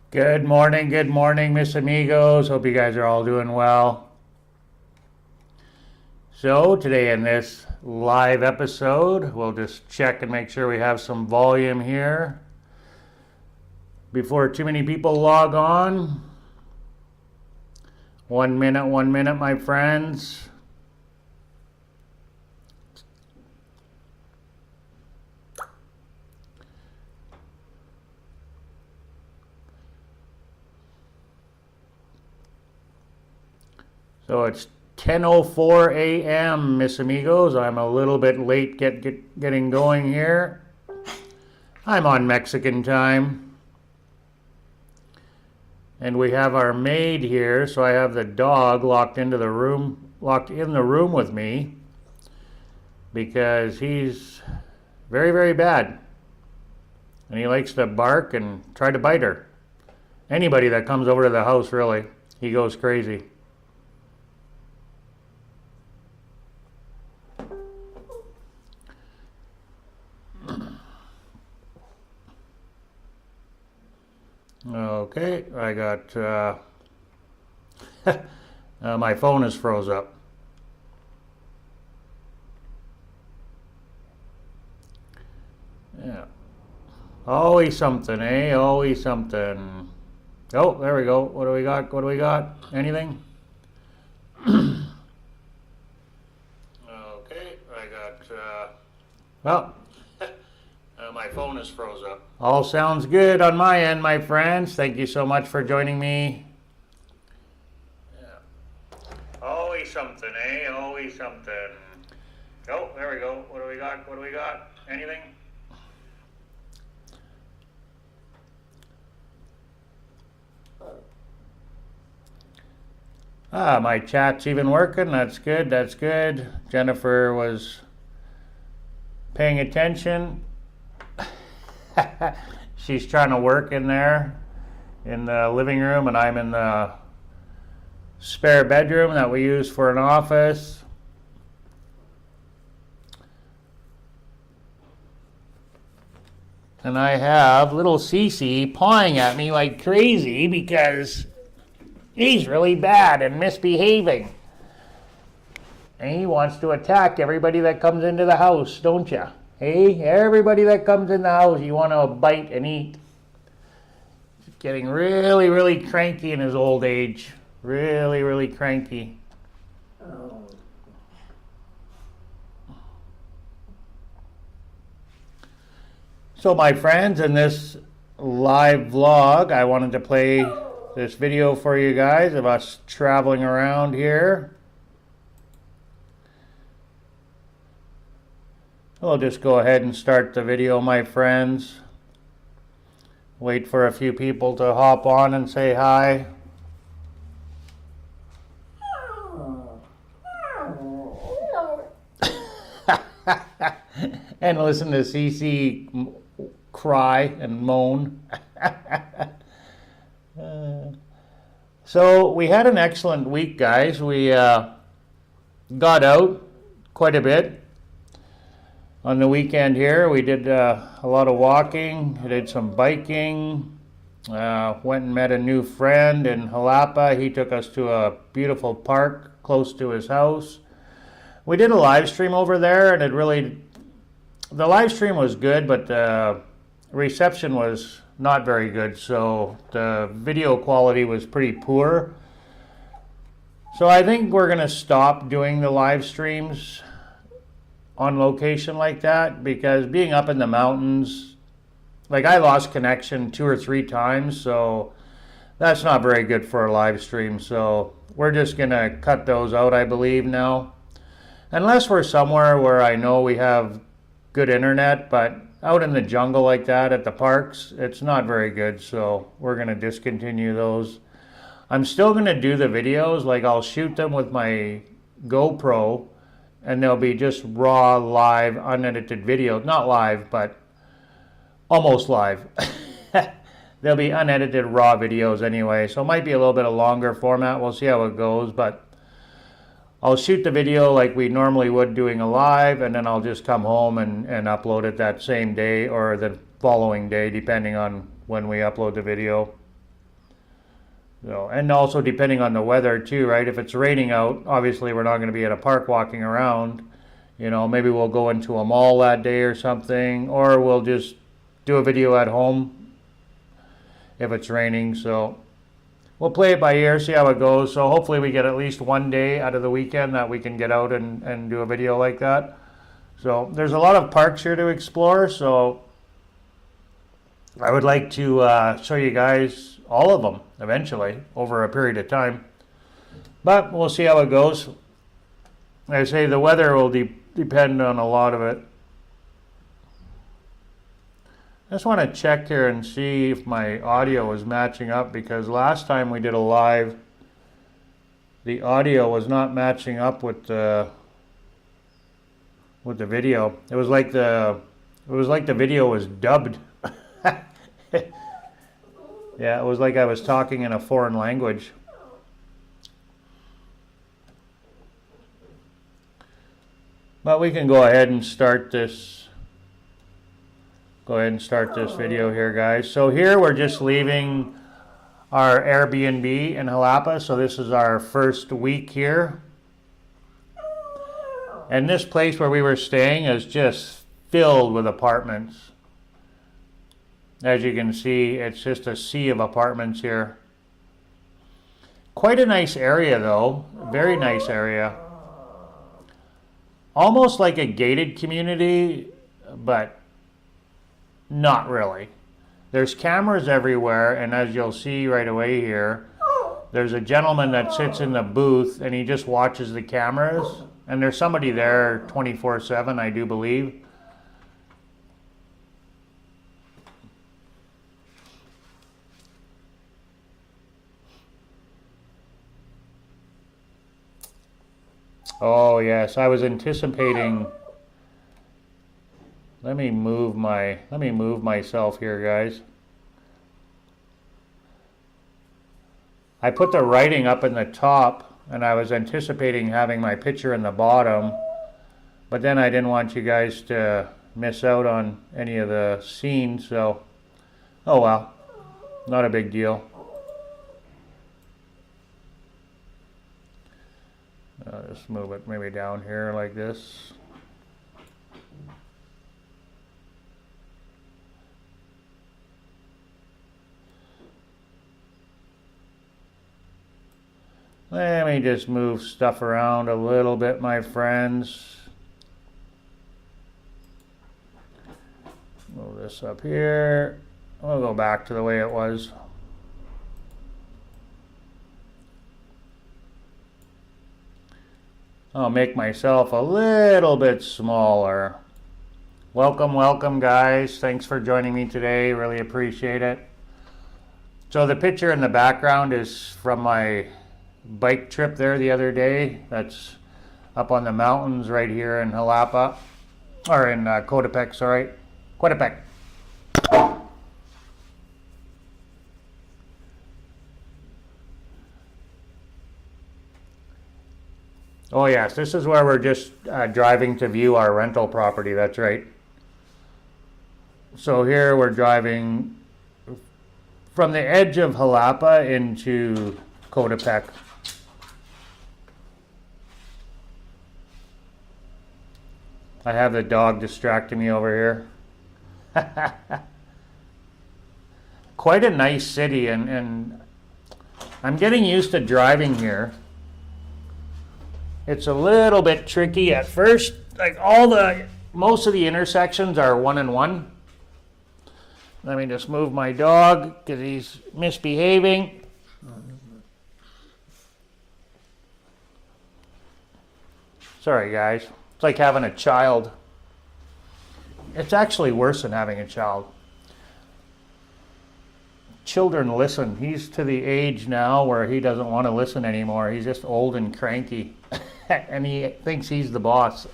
Good morning, mis amigos. Hope you guys are all doing well. So, today in this live episode, we'll just check and make sure we have some volume here before too many people log on. 1 minute, my friends. So it's 10:04 a.m., mis amigos. I'm a little bit late getting going here. I'm on Mexican time. And we have our maid here, so I have the dog locked in the room with me because he's very, very bad. And he likes to bark and try to bite her. Anybody that comes over to the house, really, he goes crazy. Okay, I got, my phone is froze up. Yeah. Always something, eh? Always something. Oh, there we go. What do we got? Anything? Okay, I got, well, my phone is froze up. All sounds good on my end, my friends. Thank you so much for joining me. Yeah. Always something, eh? Always something. Oh, there we go. What do we got? Anything? My chat's even working. That's good. Jennifer was paying attention. She's trying to work in there in the living room, and I'm in the spare bedroom that we use for an office. And I have little Cece pawing at me like crazy because he's really bad and misbehaving. And he wants to attack everybody that comes into the house, don't you? Hey, everybody that comes in the house, you want to bite and eat. He's getting really, really cranky in his old age. Really, really cranky. So my friends, in this live vlog, I wanted to play this video for you guys of us traveling around here. I'll just go ahead and start the video, my friends. Wait for a few people to hop on and say hi. And listen to Cece cry and moan. So we had an excellent week, guys. We got out quite a bit. On the weekend here, we did a lot of walking, we did some biking, went and met a new friend in Jalapa. He took us to a beautiful park close to his house. We did a live stream over there, and the live stream was good, but the reception was not very good, so the video quality was pretty poor. So I think we're going to stop doing the live streams on location like that, because being up in the mountains, like I lost connection 2 or 3 times, so that's not very good for a live stream. So we're just gonna cut those out, I believe, now, unless we're somewhere where I know we have good internet. But out in the jungle like that at the parks, it's not very good, so we're gonna discontinue those. I'm still gonna do the videos, like I'll shoot them with my GoPro, and they'll be just raw, live, unedited videos. Not live, but almost live. They'll be unedited, raw videos anyway, so it might be a little bit of longer format. We'll see how it goes, but I'll shoot the video like we normally would doing a live, and then I'll just come home and upload it that same day or the following day, depending on when we upload the video. So, and also depending on the weather too, right? If it's raining out, obviously we're not going to be at a park walking around. You know, maybe we'll go into a mall that day or something, or we'll just do a video at home if it's raining. So we'll play it by ear, see how it goes. So hopefully we get at least one day out of the weekend that we can get out and do a video like that. So there's a lot of parks here to explore, so I would like to show you guys all of them eventually over a period of time. But we'll see how it goes. Like I say, the weather will depend on a lot of it. I just want to check here and see if my audio is matching up, because last time we did a live, the audio was not matching up with the video. It was like the video was dubbed. Yeah, it was like I was talking in a foreign language. But we can go ahead and start this. Go ahead and start this video here, guys. So here we're just leaving our Airbnb in Jalapa. So this is our first week here. And this place where we were staying is just filled with apartments. As you can see, it's just a sea of apartments here. Quite a nice area though, very nice area. Almost like a gated community, but not really. There's cameras everywhere, and as you'll see right away here, there's a gentleman that sits in the booth and he just watches the cameras, and there's somebody there 24/7, I do believe. Oh yes, I was anticipating. Let me move myself here, guys. I put the writing up in the top, and I was anticipating having my picture in the bottom, but then I didn't want you guys to miss out on any of the scenes, so oh well, not a big deal. I'll just move it maybe down here like this. Let me just move stuff around a little bit, my friends. Move this up here. We'll go back to the way it was. I'll make myself a little bit smaller. Welcome, welcome guys. Thanks for joining me today. Really appreciate it. So the picture in the background is from my bike trip there the other day. That's up on the mountains right here in Jalapa, or in Coatepec, sorry. Coatepec. Oh yes, this is where we're just driving to view our rental property, that's right. So here we're driving from the edge of Jalapa into Coatepec. I have the dog distracting me over here. Quite a nice city, and I'm getting used to driving here. It's a little bit tricky at first. Like most of the intersections are 1-and-1. Let me just move my dog because he's misbehaving. Sorry guys, it's like having a child. It's actually worse than having a child. Children listen. He's to the age now where he doesn't want to listen anymore. He's just old and cranky. And he thinks he's the boss.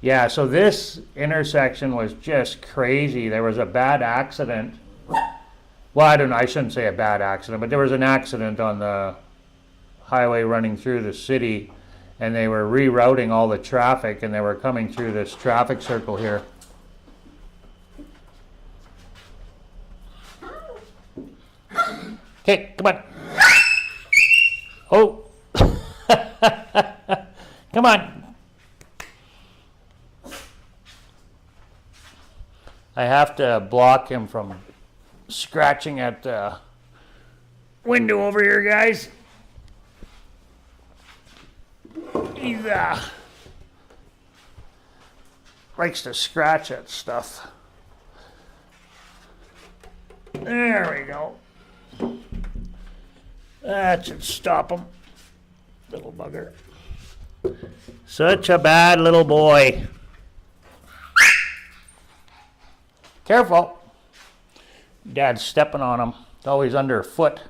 Yeah, so this intersection was just crazy. There was a bad accident. Well, I shouldn't say a bad accident, but there was an accident on the highway running through the city, and they were rerouting all the traffic, and they were coming through this traffic circle here. Okay, come on. Oh. Come on. I have to block him from scratching at the window over here, guys. He likes to scratch at stuff. There we go. That should stop him. Little bugger. Such a bad little boy. Careful. Dad's stepping on him. It's always underfoot.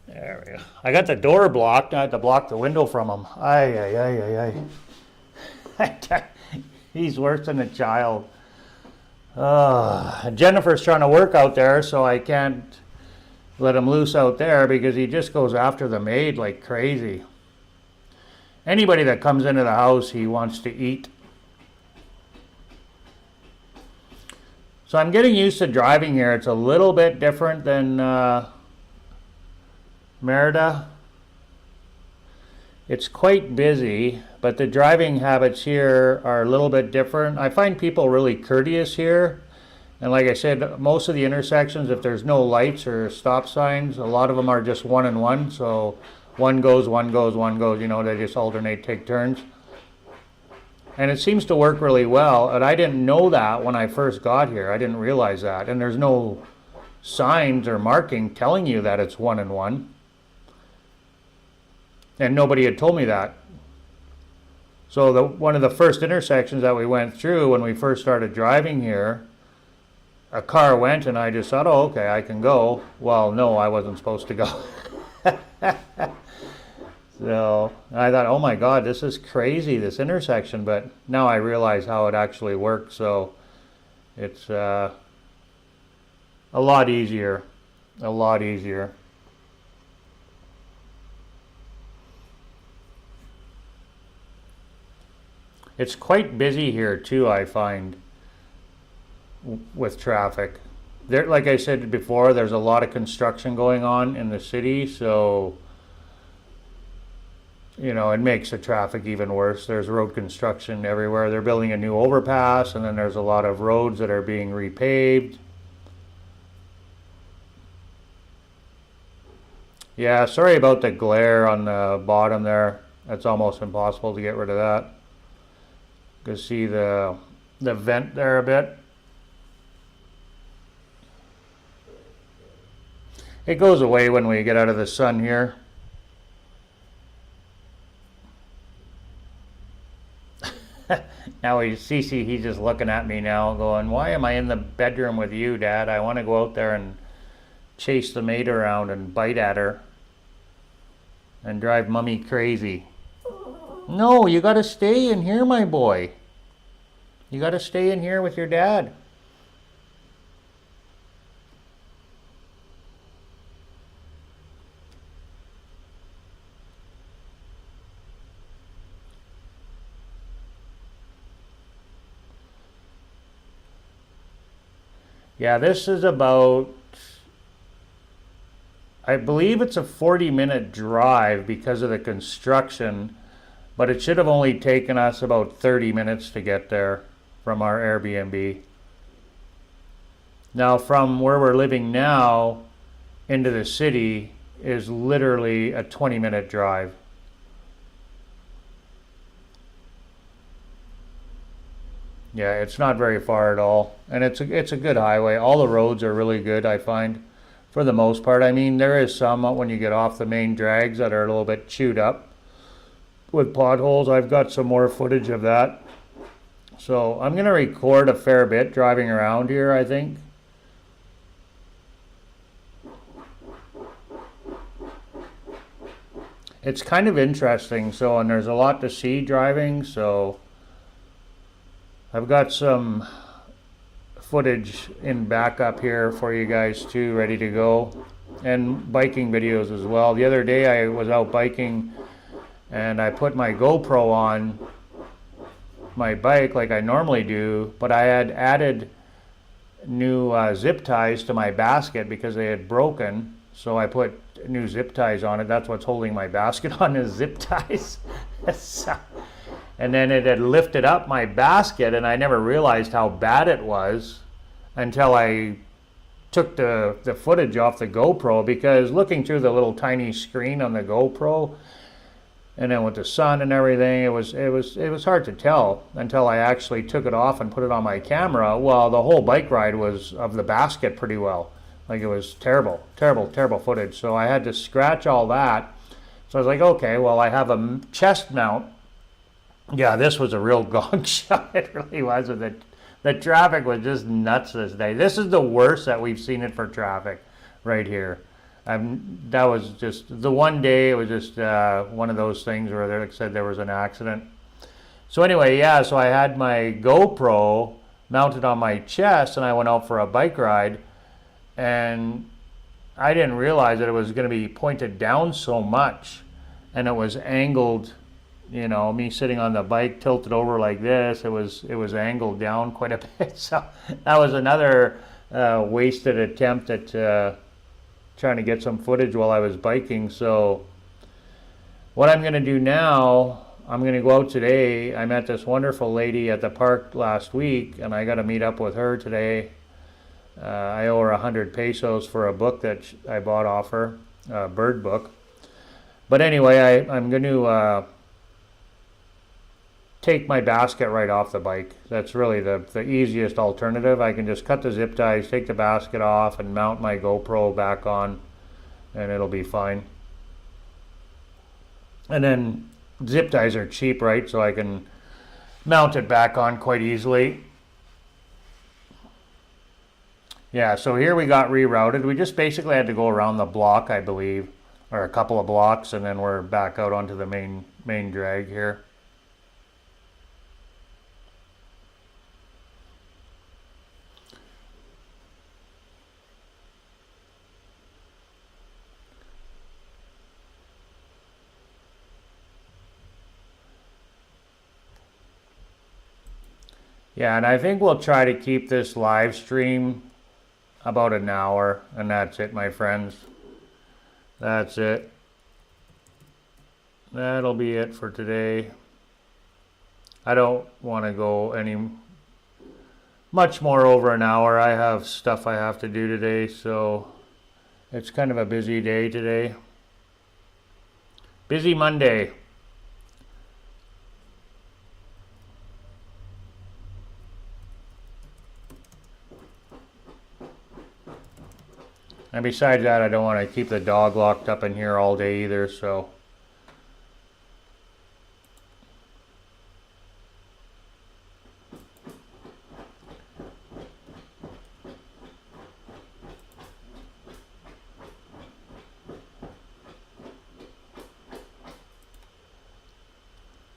There we go. I got the door blocked. I had to block the window from him. He's worse than a child. Jennifer's trying to work out there, so I can't let him loose out there because he just goes after the maid like crazy. Anybody that comes into the house, he wants to eat. So I'm getting used to driving here. It's a little bit different than Merida. It's quite busy, but the driving habits here are a little bit different. I find people really courteous here. And like I said, most of the intersections, if there's no lights or stop signs, a lot of them are just one and one. So one goes, one goes, one goes, you know, they just alternate, take turns. And it seems to work really well. And I didn't know that when I first got here. I didn't realize that. And there's no signs or marking telling you that it's one and one. And nobody had told me that. So one of the first intersections that we went through when we first started driving here, a car went and I just thought, oh, okay, I can go. Well, no, I wasn't supposed to go. So I thought, oh my God, this is crazy, this intersection. But now I realize how it actually works. So it's a lot easier, a lot easier. It's quite busy here too, I find, with traffic. There, like I said before, there's a lot of construction going on in the city, so you know, it makes the traffic even worse. There's road construction everywhere. They're building a new overpass, and then there's a lot of roads that are being repaved. Yeah, sorry about the glare on the bottom there. It's almost impossible to get rid of that. You can see the vent there a bit. It goes away when we get out of the sun here. Now he's just looking at me now going, why am I in the bedroom with you, Dad? I want to go out there and chase the maid around and bite at her and drive Mummy crazy. No, you got to stay in here, my boy. You got to stay in here with your dad. Yeah, this is about, I believe it's a 40-minute drive because of the construction, but it should have only taken us about 30 minutes to get there from our Airbnb. Now, from where we're living now into the city is literally a 20-minute drive. Yeah, it's not very far at all, and it's a good highway. All the roads are really good, I find, for the most part. I mean, there is some when you get off the main drags that are a little bit chewed up with potholes. I've got some more footage of that. So I'm going to record a fair bit driving around here, I think. It's kind of interesting, so, and there's a lot to see driving, so I've got some footage in backup here for you guys too, ready to go, and biking videos as well. The other day I was out biking and I put my GoPro on my bike like I normally do, but I had added new zip ties to my basket because they had broken. So I put new zip ties on it. That's what's holding my basket on, is zip ties. And then it had lifted up my basket, and I never realized how bad it was until I took the footage off the GoPro, because looking through the little tiny screen on the GoPro, and then with the sun and everything, it was hard to tell until I actually took it off and put it on my camera. Well, the whole bike ride was of the basket pretty well. Like, it was terrible footage. So I had to scratch all that. So I was like, okay, well, I have a chest mount. Yeah, this was a real gong show. It really was. The traffic was just nuts this day. This is the worst that we've seen it for traffic right here. That was just the one day. It was just one of those things where they said there was an accident. So anyway, yeah, so I had my GoPro mounted on my chest, and I went out for a bike ride, and I didn't realize that it was going to be pointed down so much, and it was angled. You know, me sitting on the bike tilted over like this, it was angled down quite a bit. So that was another wasted attempt at trying to get some footage while I was biking. So what I'm going to do now, I'm going to go out today. I met this wonderful lady at the park last week, and I got to meet up with her today. I owe her 100 pesos for a book that I bought off her, a bird book. But anyway, I'm going to take my basket right off the bike. That's really the easiest alternative. I can just cut the zip ties, take the basket off, and mount my GoPro back on, and it'll be fine. And then zip ties are cheap, right? So I can mount it back on quite easily. Yeah, so here we got rerouted. We just basically had to go around the block, I believe, or a couple of blocks, and then we're back out onto the main drag here. Yeah, and I think we'll try to keep this live stream about an hour, and that's it, my friends. That's it. That'll be it for today. I don't want to go any much more over an hour. I have stuff I have to do today, so it's kind of a busy day today. Busy Monday. And besides that, I don't want to keep the dog locked up in here all day either, so.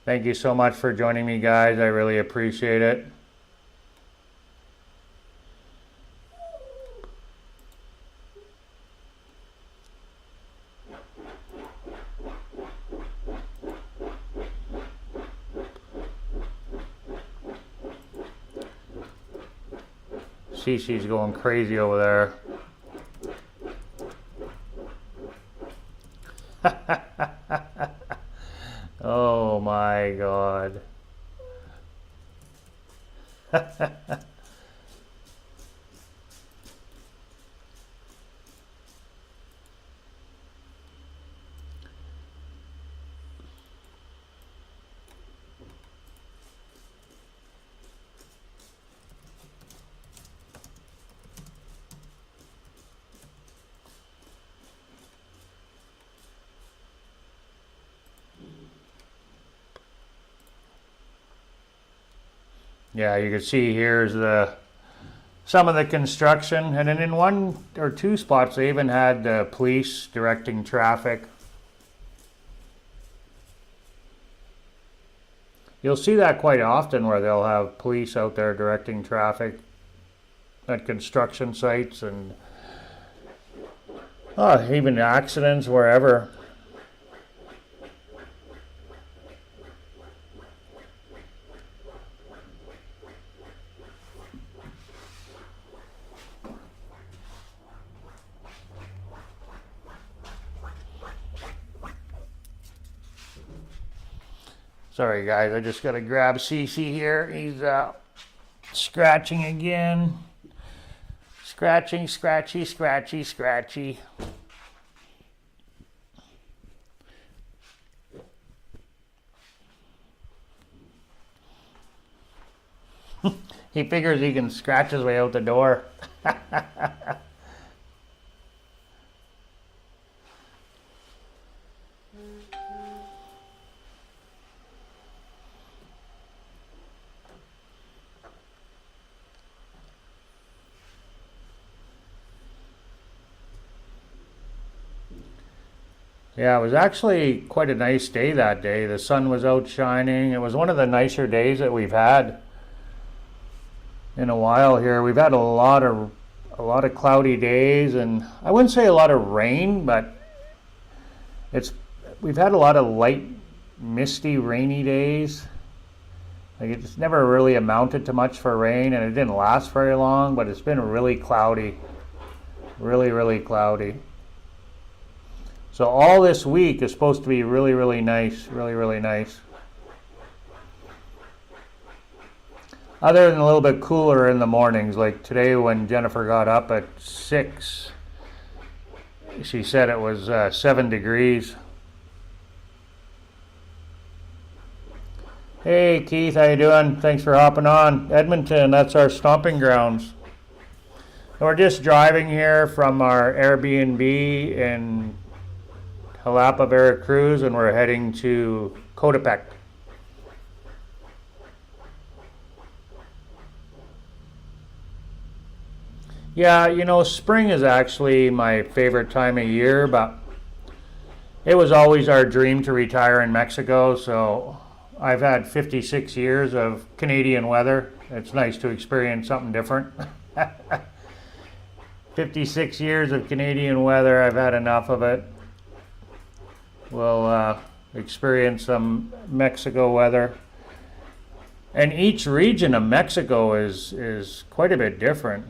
Thank you so much for joining me, guys. I really appreciate it. She's going crazy over there. Oh my God. Yeah, you can see here's some of the construction, and then in one or two spots they even had the police directing traffic. You'll see that quite often where they'll have police out there directing traffic at construction sites, and even accidents wherever. Sorry guys, I just gotta grab Cece here. He's scratching again. Scratching, scratchy, scratchy, scratchy. He figures he can scratch his way out the door. Yeah, it was actually quite a nice day that day. The sun was out shining. It was one of the nicer days that we've had in a while here. We've had a lot of cloudy days, and I wouldn't say a lot of rain, but we've had a lot of light, misty, rainy days. Like it's never really amounted to much for rain, and it didn't last very long, but it's been really cloudy. Really, really cloudy. So all this week is supposed to be really, really nice. Really, really nice. Other than a little bit cooler in the mornings, like today when Jennifer got up at 6, she said it was 7 degrees. Hey Keith, how you doing? Thanks for hopping on. Edmonton, that's our stomping grounds. And we're just driving here from our Airbnb in Hola, Veracruz, and we're heading to Coatepec. Yeah, you know, spring is actually my favorite time of year, but it was always our dream to retire in Mexico, so I've had 56 years of Canadian weather. It's nice to experience something different. 56 years of Canadian weather, I've had enough of it. We'll experience some Mexico weather. And each region of Mexico is quite a bit different.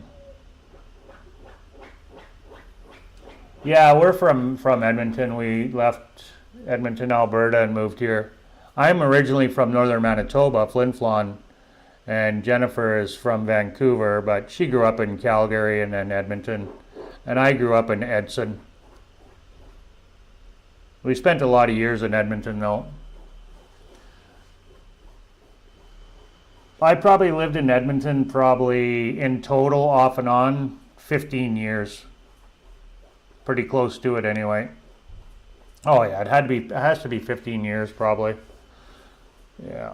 Yeah, we're from Edmonton. We left Edmonton, Alberta, and moved here. I'm originally from northern Manitoba, Flin Flon, and Jennifer is from Vancouver, but she grew up in Calgary and then Edmonton, and I grew up in Edson. We spent a lot of years in Edmonton, though. I probably lived in Edmonton probably in total, off and on, 15 years. Pretty close to it anyway. Oh yeah, it has to be 15 years probably. Yeah.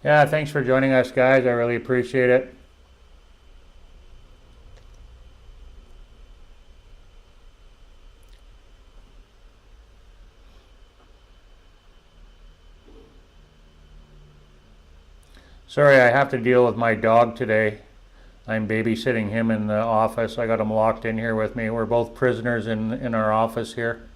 Yeah, thanks for joining us, guys. I really appreciate it. Sorry, I have to deal with my dog today. I'm babysitting him in the office. I got him locked in here with me. We're both prisoners in our office here.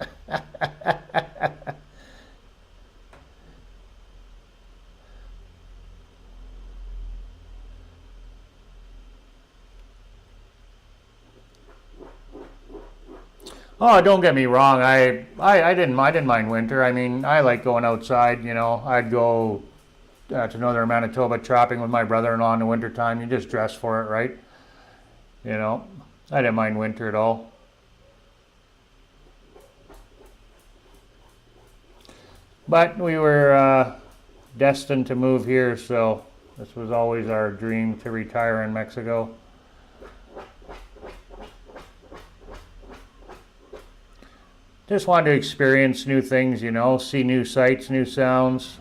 Oh, don't get me wrong. I didn't mind winter. I mean, I like going outside. You know, I'd go to northern Manitoba trapping with my brother-in-law in the wintertime. You just dress for it, right? You know, I didn't mind winter at all. But we were destined to move here, so this was always our dream, to retire in Mexico. Just wanted to experience new things, you know, see new sights, new sounds,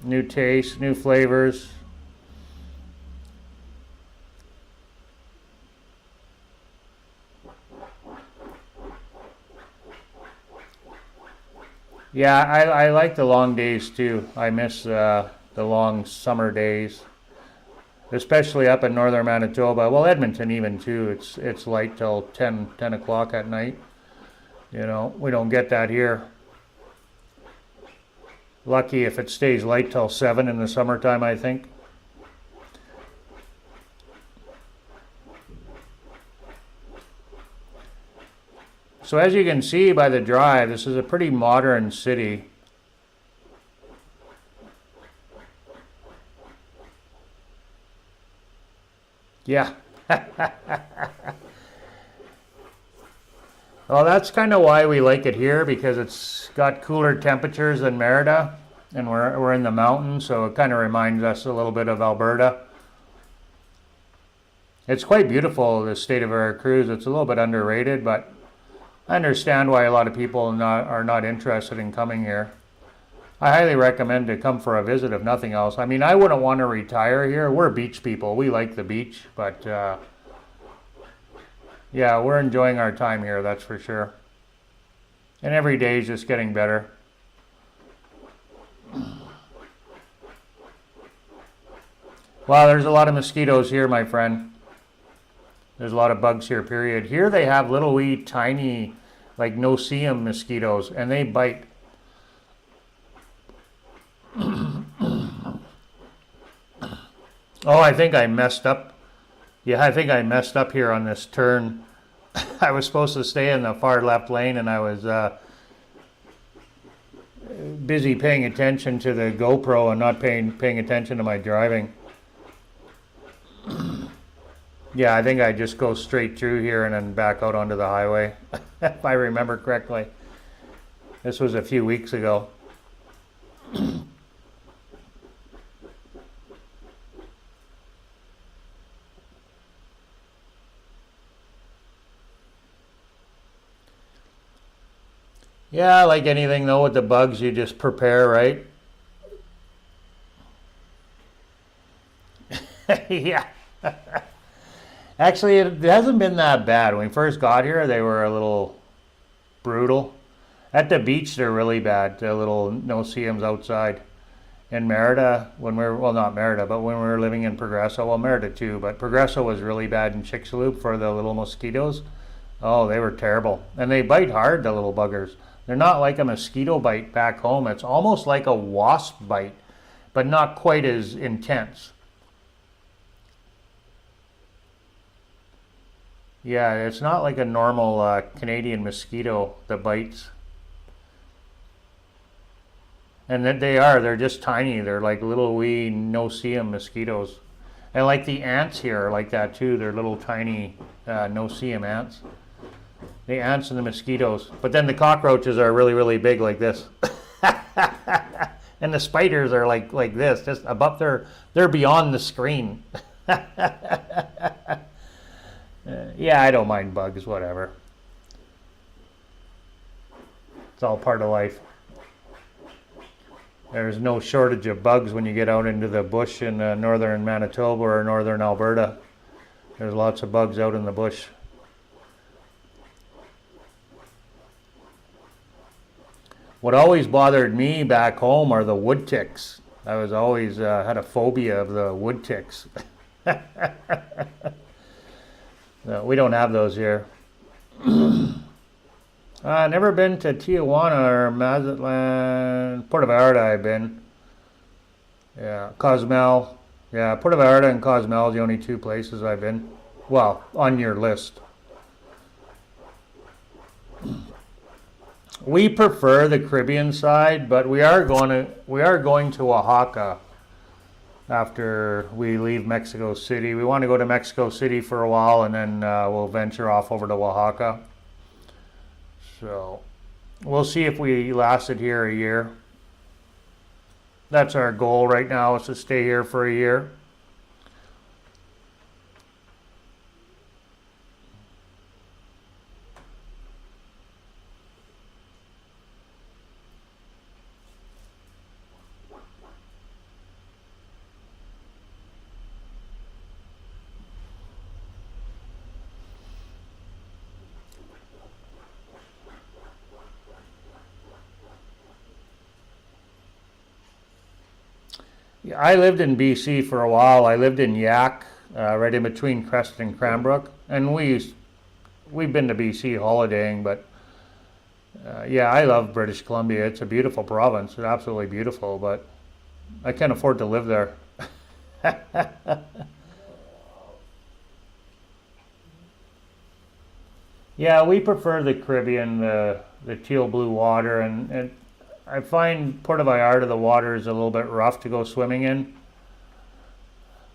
new tastes, new flavors. Yeah, I like the long days too. I miss the long summer days, especially up in northern Manitoba. Well, Edmonton even too. It's light till 10 o'clock at night. You know, we don't get that here. Lucky if it stays light till 7 in the summertime, I think. So as you can see by the drive, this is a pretty modern city. Yeah. Well, that's kind of why we like it here, because it's got cooler temperatures than Merida, and we're in the mountains, so it kind of reminds us a little bit of Alberta. It's quite beautiful, the state of Veracruz. It's a little bit underrated, but I understand why a lot of people are not interested in coming here. I highly recommend to come for a visit, if nothing else. I mean, I wouldn't want to retire here. We're beach people. We like the beach, but yeah, we're enjoying our time here, that's for sure. And every day is just getting better. Wow, there's a lot of mosquitoes here, my friend. There's a lot of bugs here, period. Here they have little wee tiny, like no-see-em mosquitoes, and they bite. Oh, I think I messed up. Yeah, I think I messed up here on this turn. I was supposed to stay in the far left lane, and I was busy paying attention to the GoPro and not paying attention to my driving. Yeah, I think I just go straight through here and then back out onto the highway, if I remember correctly. This was a few weeks ago. Yeah, like anything though with the bugs, you just prepare, right? Yeah. Actually, it hasn't been that bad. When we first got here, they were a little brutal. At the beach, they're really bad. The little no-see-ems outside. In Merida, when we were, well, not Merida, but when we were living in Progreso, well, Merida too, but Progreso was really bad in Chicxulub for the little mosquitoes. Oh, they were terrible. And they bite hard, the little buggers. They're not like a mosquito bite back home. It's almost like a wasp bite, but not quite as intense. Yeah, it's not like a normal Canadian mosquito that bites. And that they're just tiny. They're like little wee no-see-em mosquitoes. And like the ants here are like that too. They're little tiny no-see-em ants. The ants and the mosquitoes. But then the cockroaches are really, really big like this. And the spiders are like this, just above they're beyond the screen. Yeah, I don't mind bugs, whatever. It's all part of life. There's no shortage of bugs when you get out into the bush in northern Manitoba or northern Alberta. There's lots of bugs out in the bush. What always bothered me back home are the wood ticks. I was always had a phobia of the wood ticks. No, we don't have those here. Never been to Tijuana or Mazatlan. Puerto Vallarta I've been. Yeah, Cozumel. Yeah, Puerto Vallarta and Cozumel are the only two places I've been. Well, on your list. We prefer the Caribbean side, but we are going to Oaxaca after we leave Mexico City. We want to go to Mexico City for a while, and then we'll venture off over to Oaxaca. So we'll see if we lasted here a year. That's our goal right now, is to stay here for a year. Yeah, I lived in BC for a while. I lived in Yak, right in between Creston and Cranbrook, and we've been to BC holidaying. But yeah, I love British Columbia. It's a beautiful province. It's absolutely beautiful, but I can't afford to live there. Yeah, we prefer the Caribbean, the teal blue water, and I find Puerto Vallarta, the water is a little bit rough to go swimming in.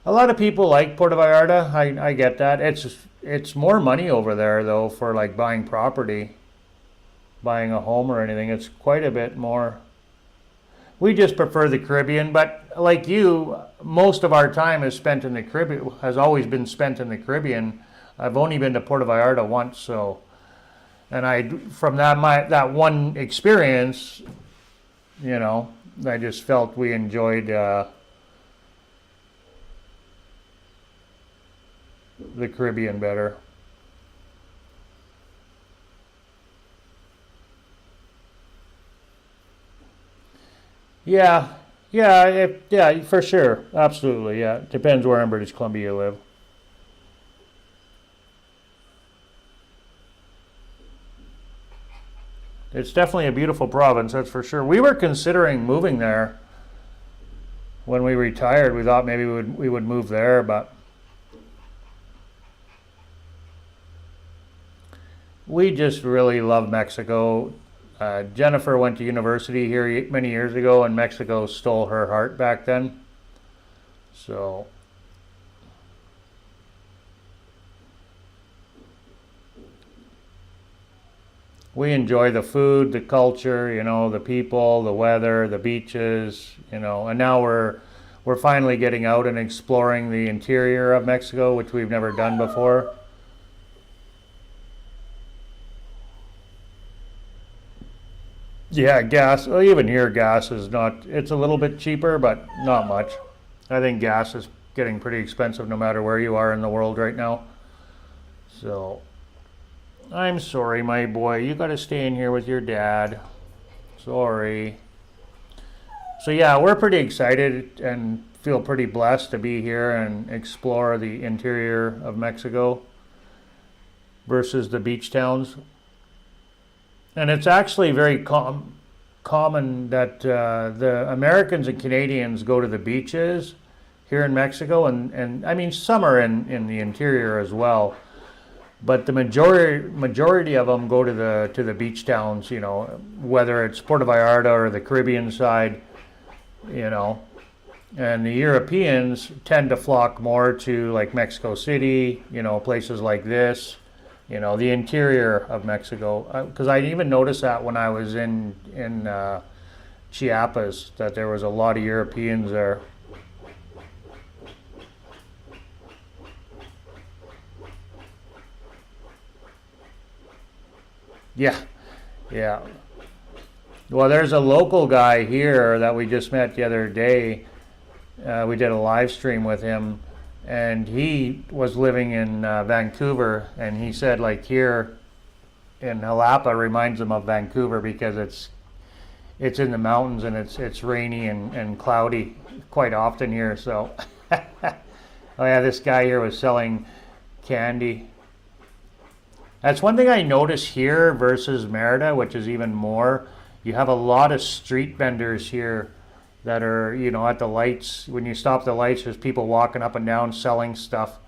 A lot of people like Puerto Vallarta. I get that. It's more money over there though for like buying property, buying a home or anything. It's quite a bit more. We just prefer the Caribbean, but like you, most of our time is spent in the Caribbean. Has always been spent in the Caribbean. I've only been to Puerto Vallarta once, so and I from that one experience, you know, I just felt we enjoyed the Caribbean better. Yeah, yeah, for sure, absolutely. Yeah, depends where in British Columbia you live. It's definitely a beautiful province, that's for sure. We were considering moving there when we retired. We thought maybe we would move there, but we just really love Mexico. Jennifer went to university here many years ago, and Mexico stole her heart back then. So we enjoy the food, the culture, you know, the people, the weather, the beaches, you know, and now we're finally getting out and exploring the interior of Mexico, which we've never done before. Yeah, gas. Well, even here, gas is not. It's a little bit cheaper, but not much. I think gas is getting pretty expensive no matter where you are in the world right now. So I'm sorry, my boy. You got to stay in here with your dad. Sorry. So yeah, we're pretty excited and feel pretty blessed to be here and explore the interior of Mexico versus the beach towns. And it's actually very common that the Americans and Canadians go to the beaches here in Mexico, and I mean some are in the interior as well, but the majority of them go to the beach towns. You know, whether it's Puerto Vallarta or the Caribbean side, you know, and the Europeans tend to flock more to like Mexico City, you know, places like this, you know, the interior of Mexico. Because I even noticed that when I was in Chiapas, that there was a lot of Europeans there. Yeah, yeah. Well, there's a local guy here that we just met the other day. We did a live stream with him, and he was living in Vancouver, and he said like here in Jalapa reminds him of Vancouver because it's in the mountains and it's rainy and cloudy quite often here. So, oh yeah, this guy here was selling candy. That's one thing I notice here versus Merida, which is even more. You have a lot of street vendors here that are, you know, at the lights. When you stop the lights, there's people walking up and down selling stuff.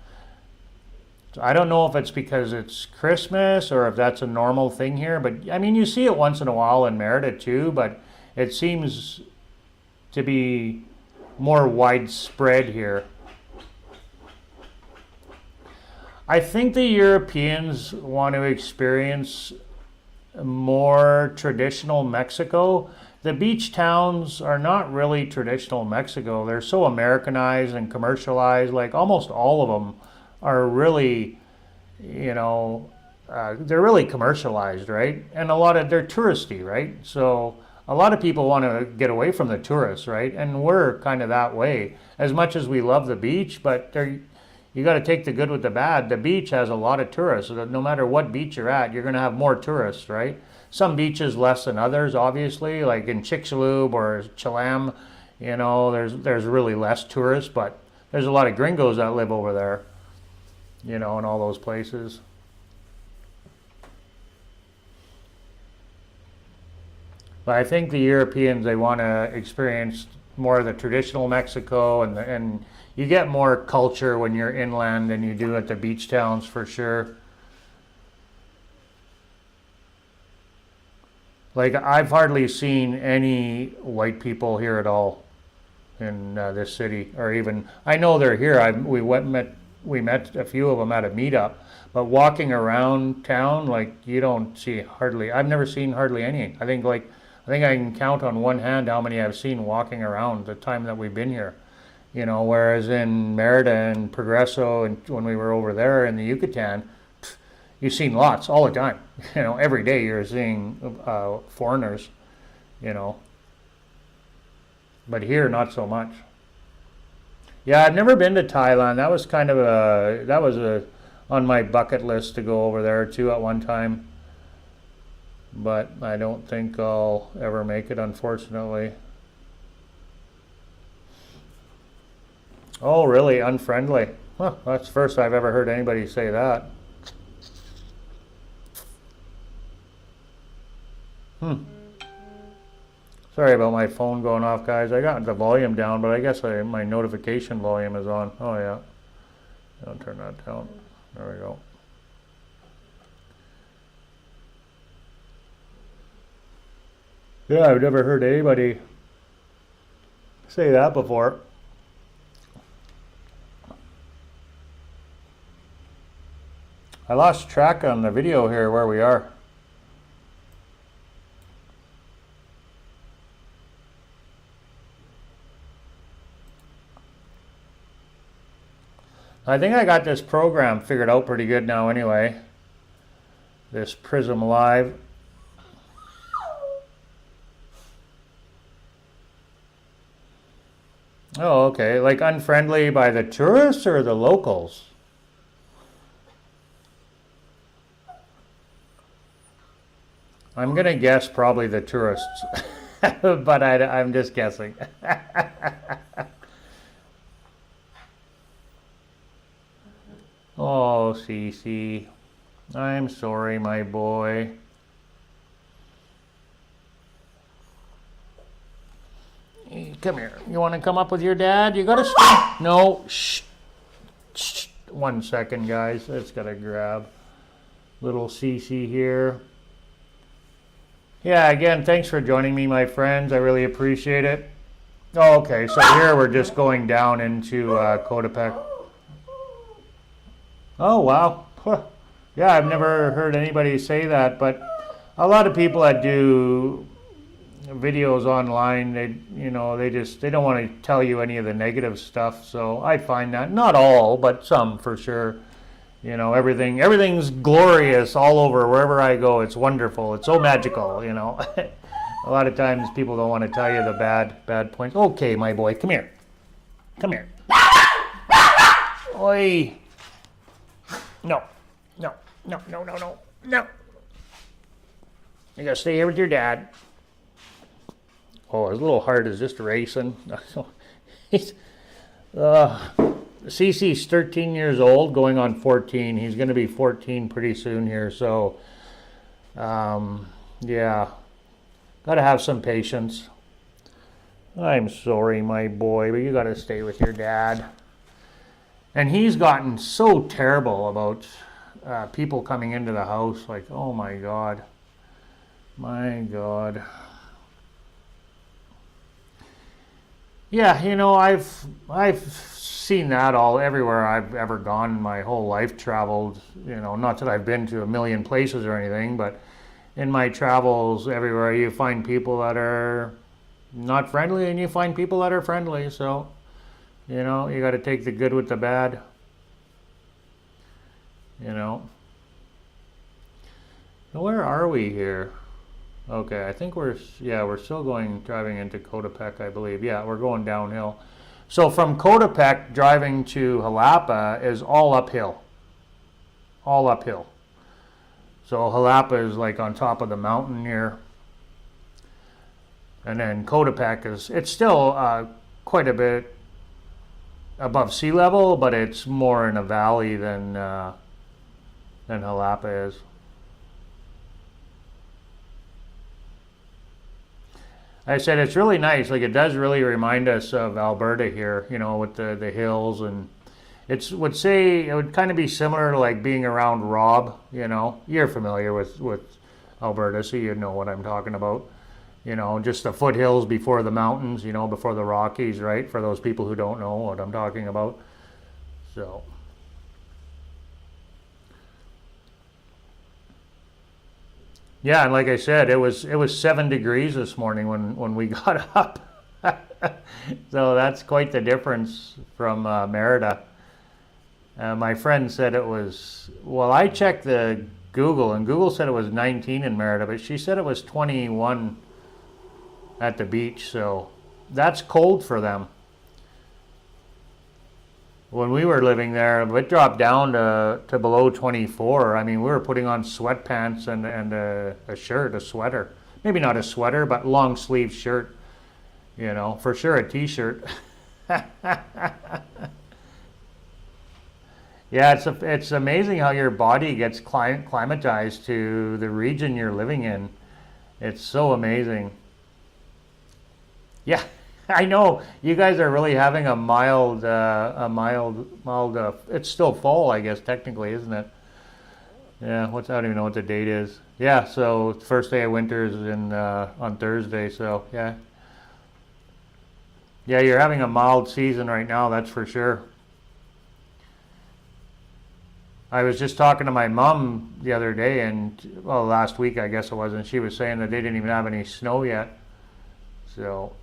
So I don't know if it's because it's Christmas or if that's a normal thing here, but I mean, you see it once in a while in Merida too, but it seems to be more widespread here. I think the Europeans want to experience more traditional Mexico. The beach towns are not really traditional Mexico. They're so Americanized and commercialized. Like almost all of them are really, you know, they're really commercialized, right? And a lot of they're touristy, right? So a lot of people want to get away from the tourists, right? And we're kind of that way. As much as we love the beach, but they're you got to take the good with the bad. The beach has a lot of tourists. So that no matter what beach you're at, you're going to have more tourists, right? Some beaches less than others, obviously, like in Chicxulub or Chilam, you know, there's really less tourists, but there's a lot of gringos that live over there, you know, in all those places. But I think the Europeans, they want to experience more of the traditional Mexico, and you get more culture when you're inland than you do at the beach towns for sure. Like, I've hardly seen any white people here at all in this city, or even, I know they're here. We met a few of them at a meetup, but walking around town, like, you don't see hardly. I've never seen hardly any. I think I can count on one hand how many I've seen walking around the time that we've been here. Whereas in Merida and Progreso, and when we were over there in the Yucatan, you've seen lots all the time. Every day you're seeing foreigners. You know, but here not so much. Yeah, I've never been to Thailand. That was on my bucket list to go over there too at one time. But I don't think I'll ever make it, unfortunately. Oh, really? Unfriendly? Huh, that's the first I've ever heard anybody say that. Sorry about my phone going off, guys. I got the volume down, but I guess my notification volume is on. Oh, yeah. I'll turn that down. There we go. Yeah, I've never heard anybody say that before. I lost track on the video here where we are. I think I got this program figured out pretty good now anyway. This Prism Live. Oh, okay. Like unfriendly by the tourists or the locals? I'm gonna guess probably the tourists, but I'm just guessing. Oh, Cece, I'm sorry, my boy. Come here. You want to come up with your dad? You gotta stop. No. Shh. Shh. 1 second, guys. It's gotta grab little Cece here. Yeah, again, thanks for joining me, my friends. I really appreciate it. Oh, okay, so here we're just going down into Coatepec. Oh, wow. Huh. Yeah, I've never heard anybody say that, but a lot of people that do videos online, they don't want to tell you any of the negative stuff. So I find that, not all, but some for sure. Everything's glorious all over wherever I go. It's wonderful. It's so magical. A lot of times people don't want to tell you the bad points. Okay, my boy, come here. Come here. Oi. No. No. No. No. No. No. No. You gotta stay here with your dad. Oh, his little heart is just racing. Cece's 13 years old, going on 14. He's going to be 14 pretty soon here. So, yeah, got to have some patience. I'm sorry, my boy, but you got to stay with your dad. And he's gotten so terrible about people coming into the house. Like, oh my God. My God. Yeah, I've seen that all everywhere I've ever gone. My whole life traveled, not that I've been to a million places or anything, but in my travels everywhere you find people that are not friendly and you find people that are friendly. So, you got to take the good with the bad. Where are we here? Okay, I think we're still driving into Coatepec, I believe. Yeah, we're going downhill. So from Coatepec, driving to Jalapa is all uphill. All uphill. So Jalapa is like on top of the mountain here. And then Coatepec it's still quite a bit above sea level, but it's more in a valley than Jalapa is. I said it's really nice. Like, it does really remind us of Alberta here, with the hills, and it would kind of be similar to like being around Rob. You're familiar with Alberta, so you know what I'm talking about. You know, just the foothills before the mountains, you know, before the Rockies, right? For those people who don't know what I'm talking about. So, yeah, and like I said, it was 7 degrees this morning when we got up. So that's quite the difference from Merida. My friend said it was, well, I checked the Google, and Google said it was 19 in Merida, but she said it was 21 at the beach, so that's cold for them. When we were living there, it dropped down to below 24. I mean, we were putting on sweatpants and a shirt, a sweater. Maybe not a sweater, but long sleeve shirt. You know, for sure a t-shirt. Yeah, it's amazing how your body gets climatized to the region you're living in. It's so amazing. Yeah, I know you guys are really having a mild. It's still fall, I guess, technically, isn't it? Yeah, I don't even know what the date is. Yeah, so first day of winter is on Thursday. So yeah, yeah, you're having a mild season right now. That's for sure. I was just talking to my mom the other day, and well, last week I guess it was, and she was saying that they didn't even have any snow yet. So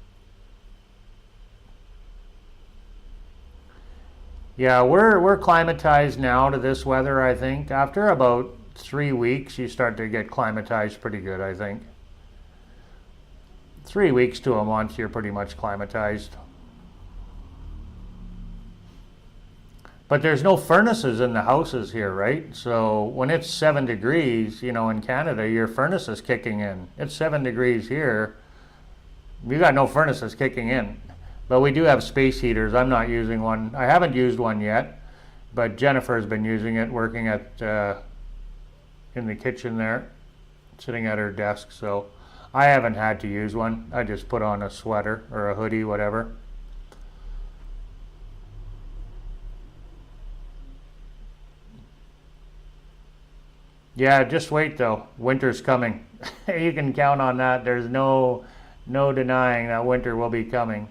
yeah, we're climatized now to this weather, I think. After about 3 weeks, you start to get climatized pretty good, I think. 3 weeks to a month, you're pretty much climatized. But there's no furnaces in the houses here, right? So when it's 7 degrees, you know, in Canada, your furnace is kicking in. It's 7 degrees here. You got no furnaces kicking in. But we do have space heaters. I'm not using one. I haven't used one yet, but Jennifer's been using it, working in the kitchen there, sitting at her desk. So I haven't had to use one. I just put on a sweater or a hoodie, whatever. Yeah, just wait though. Winter's coming. You can count on that. There's no denying that winter will be coming.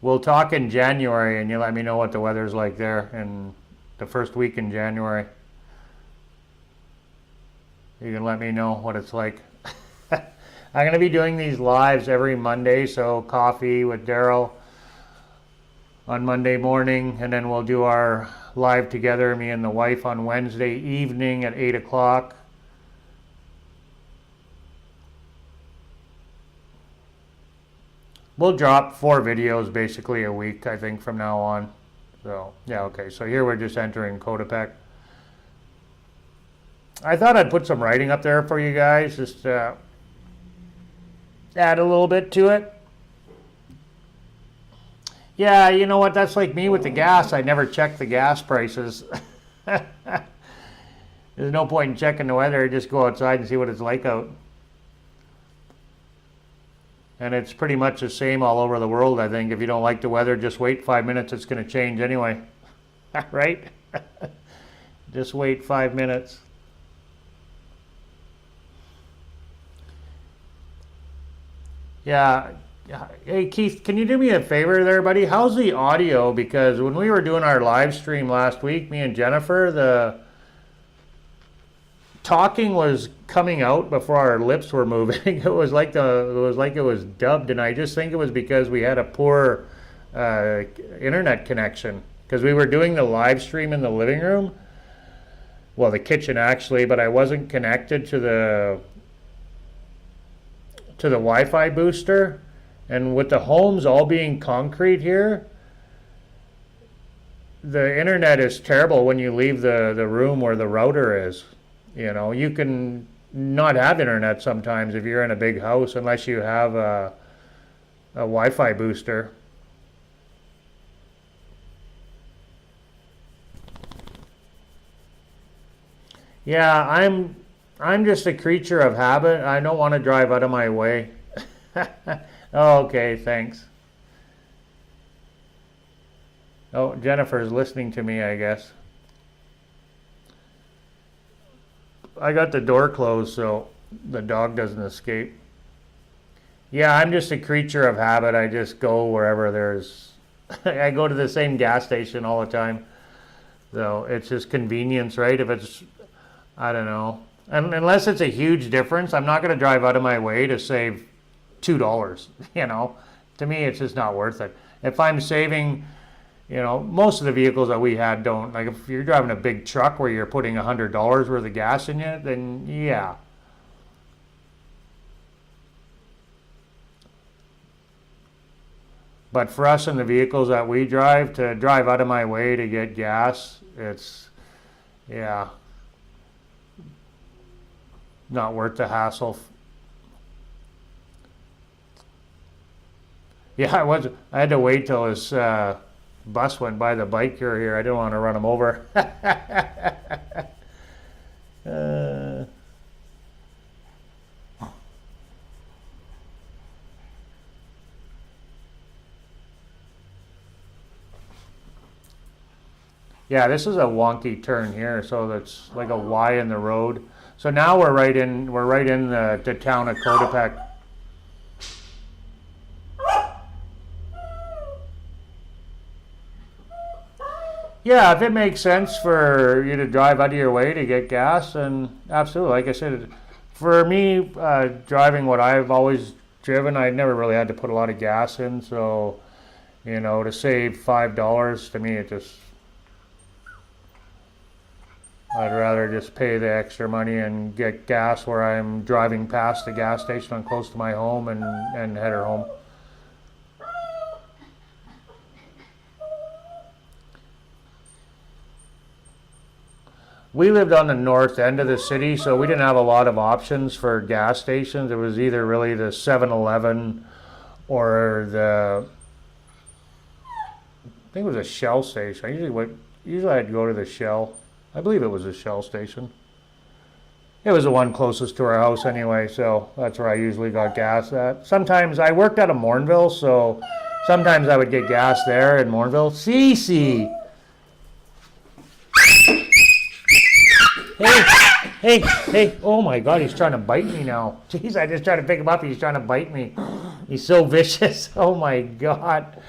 We'll talk in January, and you let me know what the weather's like there in the first week in January. You can let me know what it's like. I'm going to be doing these lives every Monday, so coffee with Daryl on Monday morning, and then we'll do our live together, me and the wife, on Wednesday evening at 8 o'clock. We'll drop 4 videos basically a week, I think, from now on. So, yeah, okay. So here we're just entering Coatepec. I thought I'd put some writing up there for you guys, just add a little bit to it. Yeah, you know what? That's like me with the gas. I never check the gas prices. There's no point in checking the weather. Just go outside and see what it's like out. And it's pretty much the same all over the world, I think. If you don't like the weather, just wait 5 minutes. It's going to change anyway. Right? Just wait 5 minutes. Yeah. Hey, Keith, can you do me a favor there, buddy? How's the audio? Because when we were doing our live stream last week, me and Jennifer, the talking was coming out before our lips were moving. It was dubbed, and I just think it was because we had a poor internet connection. Because we were doing the live stream in the living room, well, the kitchen actually, but I wasn't connected to the Wi-Fi booster, and with the homes all being concrete here, the internet is terrible when you leave the room where the router is. You know, you can not have internet sometimes if you're in a big house unless you have a Wi-Fi booster. Yeah, I'm just a creature of habit. I don't want to drive out of my way. Okay, thanks. Oh, Jennifer's listening to me, I guess. I got the door closed so the dog doesn't escape. Yeah, I'm just a creature of habit. I just go wherever there's. I go to the same gas station all the time. So it's just convenience, right? If it's, I don't know. And unless it's a huge difference, I'm not going to drive out of my way to save $2. You know, to me, it's just not worth it. If I'm saving, you know, most of the vehicles that we had don't. Like if you're driving a big truck where you're putting $100 worth of gas in it, then yeah. But for us in the vehicles that we drive, to drive out of my way to get gas, it's, yeah, not worth the hassle. Yeah, I had to wait till his bus went by the biker here. I didn't want to run him over. Yeah, this is a wonky turn here, so that's like a Y in the road. So now we're right in the town of Coatepec. Yeah, if it makes sense for you to drive out of your way to get gas, then absolutely. Like I said, for me, driving what I've always driven, I never really had to put a lot of gas in. So, you know, to save $5 to me, it just, I'd rather just pay the extra money and get gas where I'm driving past the gas station on close to my home and head her home. We lived on the north end of the city, so we didn't have a lot of options for gas stations. It was either really the 7-Eleven or I think it was a Shell station. Usually I'd go to the Shell. I believe it was a Shell station. It was the one closest to our house anyway, so that's where I usually got gas at. Sometimes I worked out of Morinville, so sometimes I would get gas there in Morinville. Cece! Hey, oh my God, he's trying to bite me now. Jeez, I just tried to pick him up, he's trying to bite me. He's so vicious, oh my God.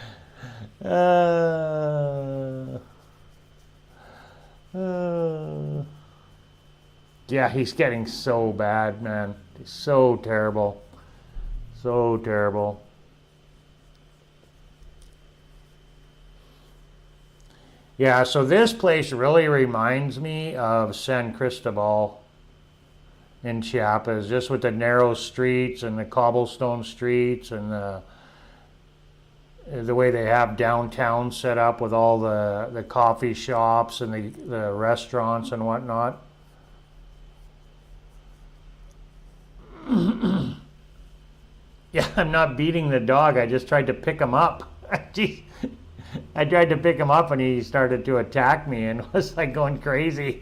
Yeah, he's getting so bad, man. He's so terrible. So terrible. Yeah, so this place really reminds me of San Cristobal in Chiapas, just with the narrow streets and the cobblestone streets and the way they have downtown set up with all the coffee shops and the restaurants and whatnot. Yeah, I'm not beating the dog. I just tried to pick him up. Jeez. I tried to pick him up and he started to attack me and was like going crazy.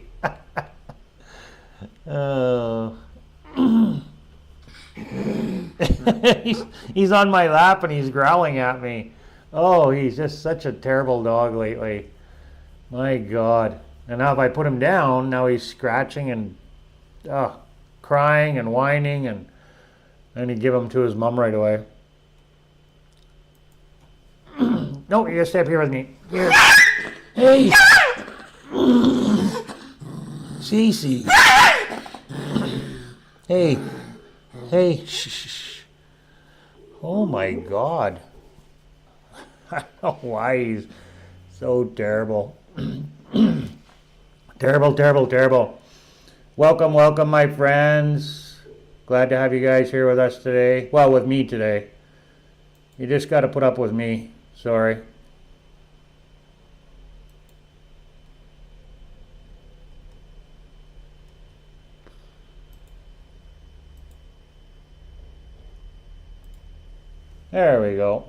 He's on my lap and he's growling at me. Oh, he's just such a terrible dog lately. My God. And now if I put him down, now he's scratching and crying and whining, and then you give him to his mom right away. No, you gotta stay up here with me. Here. Hey! Cece. Hey, shh. Oh my God. I don't know why he's so terrible. Terrible. Welcome, my friends. Glad to have you guys here with us today. Well, with me today. You just got to put up with me. Sorry. There we go.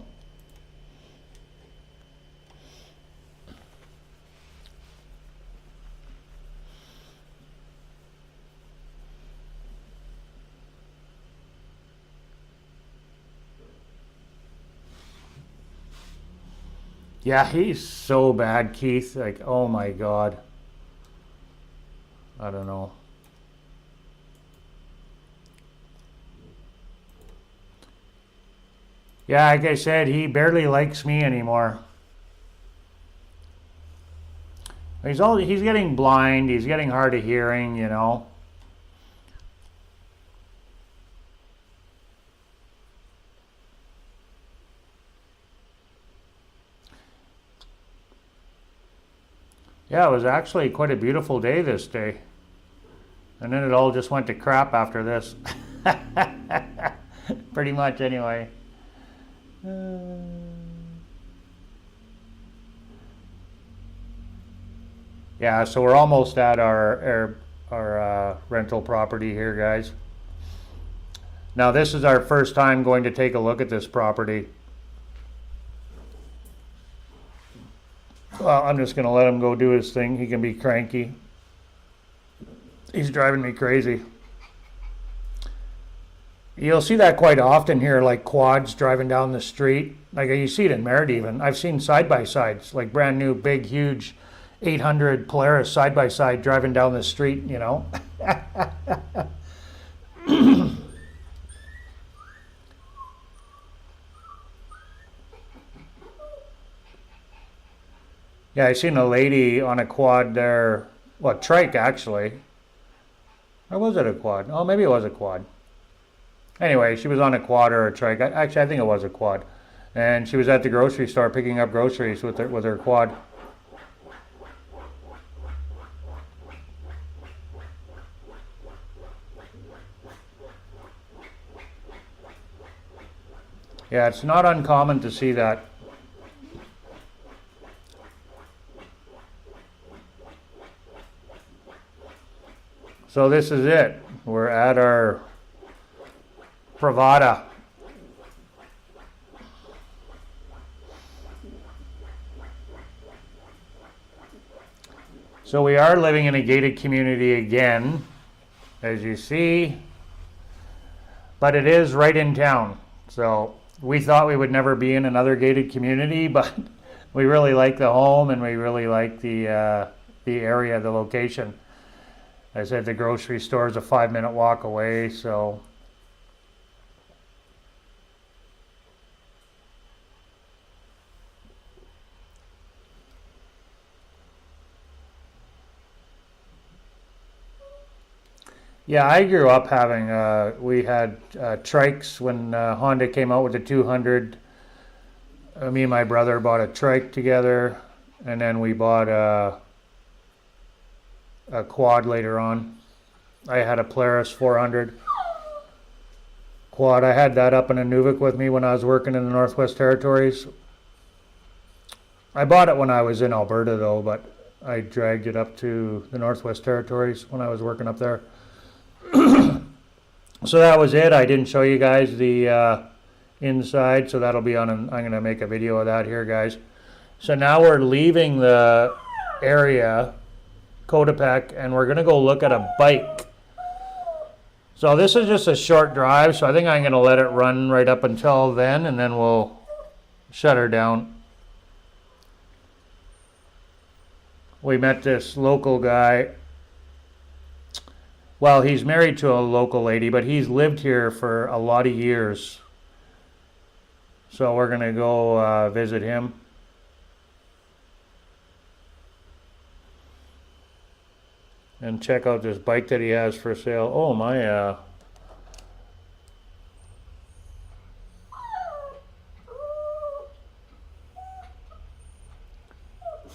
Yeah, he's so bad, Keith. Like, oh my God. I don't know. Yeah, like I said, he barely likes me anymore. He's getting blind, he's getting hard of hearing, you know. Yeah, it was actually quite a beautiful day this day. And then it all just went to crap after this. Pretty much anyway. Yeah, so we're almost at our rental property here, guys. Now this is our first time going to take a look at this property. Well, I'm just going to let him go do his thing. He can be cranky. He's driving me crazy. You'll see that quite often here, like quads driving down the street. Like you see it in Merritt even. I've seen side-by-sides, like brand new, big, huge 800 Polaris side-by-side driving down the street, you know. Yeah, I seen a lady on a quad there. Well, trike actually. Or was it a quad? Oh, maybe it was a quad. Anyway, she was on a quad or a trike. Actually, I think it was a quad. And she was at the grocery store picking up groceries with her quad. Yeah, it's not uncommon to see that. So this is it. We're at our Pravada. So we are living in a gated community again, as you see, but it is right in town. So we thought we would never be in another gated community, but we really like the home and we really like the area, the location. I said the grocery store is a 5-minute walk away, so yeah, I grew up having, we had trikes when Honda came out with the 200. Me and my brother bought a trike together, and then we bought a quad later on. I had a Polaris 400 quad. I had that up in Inuvik with me when I was working in the Northwest Territories. I bought it when I was in Alberta though, but I dragged it up to the Northwest Territories when I was working up there. So that was it. I didn't show you guys the inside, so that'll be on I'm going to make a video of that here, guys. So now we're leaving the area, Coatepec, and we're going to go look at a bike. So this is just a short drive, so I think I'm going to let it run right up until then, and then we'll shut her down. We met this local guy. Well, he's married to a local lady, but he's lived here for a lot of years. So we're going to go visit him. And check out this bike that he has for sale. Oh, my...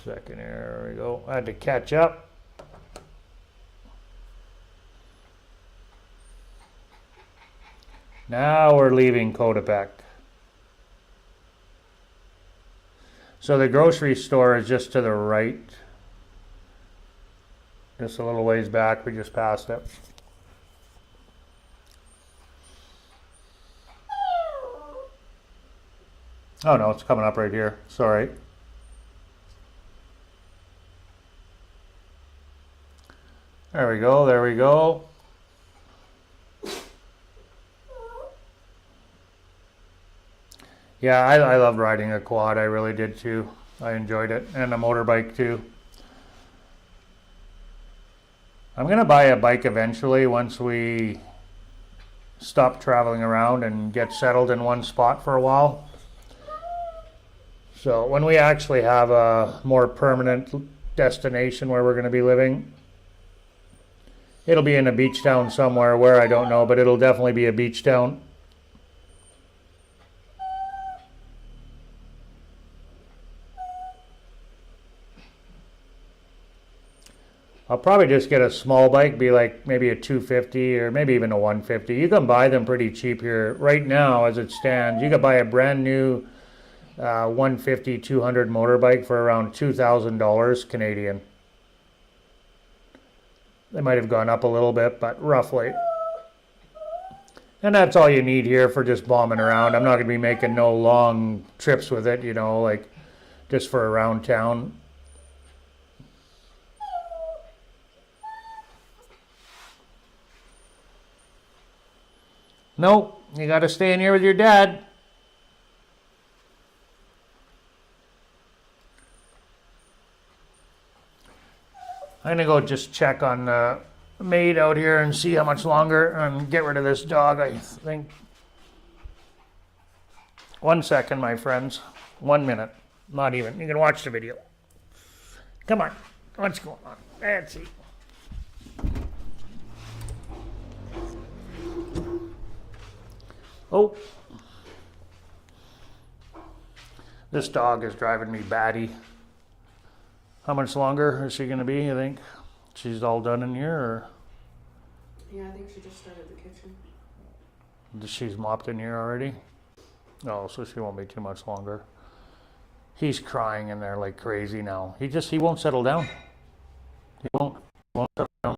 Second here, there we go. I had to catch up. Now we're leaving Coatepec. So the grocery store is just to the right. Just a little ways back, we just passed it. Oh no, it's coming up right here, sorry. There we go, there we go. Yeah, I loved riding a quad, I really did too. I enjoyed it, and a motorbike too. I'm going to buy a bike eventually once we stop traveling around and get settled in one spot for a while. So when we actually have a more permanent destination where we're going to be living, it'll be in a beach town somewhere, where I don't know, but it'll definitely be a beach town. I'll probably just get a small bike, be like maybe a 250 or maybe even a 150. You can buy them pretty cheap here. Right now, as it stands, you can buy a brand new 150, 200 motorbike for around $2,000 Canadian. They might have gone up a little bit, but roughly. And that's all you need here for just bombing around. I'm not going to be making no long trips with it, you know, like just for around town. Nope, you got to stay in here with your dad. I'm going to go just check on the maid out here and see how much longer and get rid of this dog, I think. 1 second, my friends. 1 minute. Not even. You can watch the video. Come on. What's going on? Let's see. Oh. This dog is driving me batty. How much longer is she going to be, you think? She's all done in here, or? Yeah, I think she just started the kitchen. She's mopped in here already? Oh, so she won't be too much longer. He's crying in there like crazy now. He won't settle down. He won't settle down.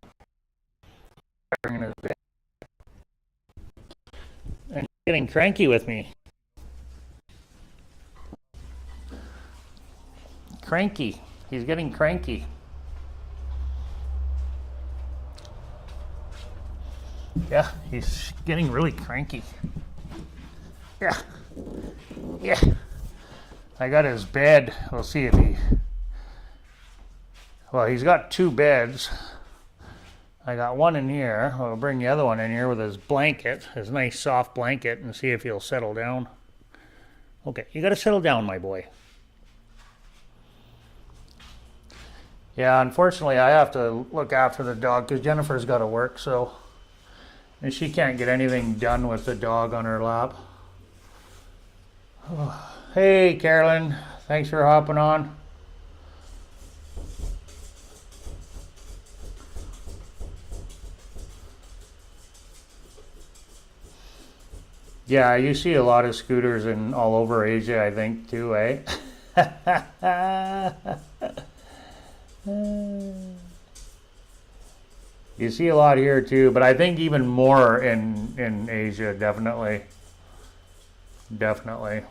In his bed. And he's getting cranky with me. Cranky. He's getting cranky. Yeah, he's getting really cranky. Yeah. Yeah. I got his bed. We'll see if well, he's got 2 beds. I got one in here. I'll bring the other one in here with his blanket, his nice soft blanket, and see if he'll settle down. Okay, you got to settle down, my boy. Yeah, unfortunately, I have to look after the dog because Jennifer's got to work, so, and she can't get anything done with the dog on her lap. Oh. Hey, Carolyn, thanks for hopping on. Yeah, you see a lot of scooters in all over Asia, I think, too, eh? You see a lot here too, but I think even more in Asia, definitely. Definitely.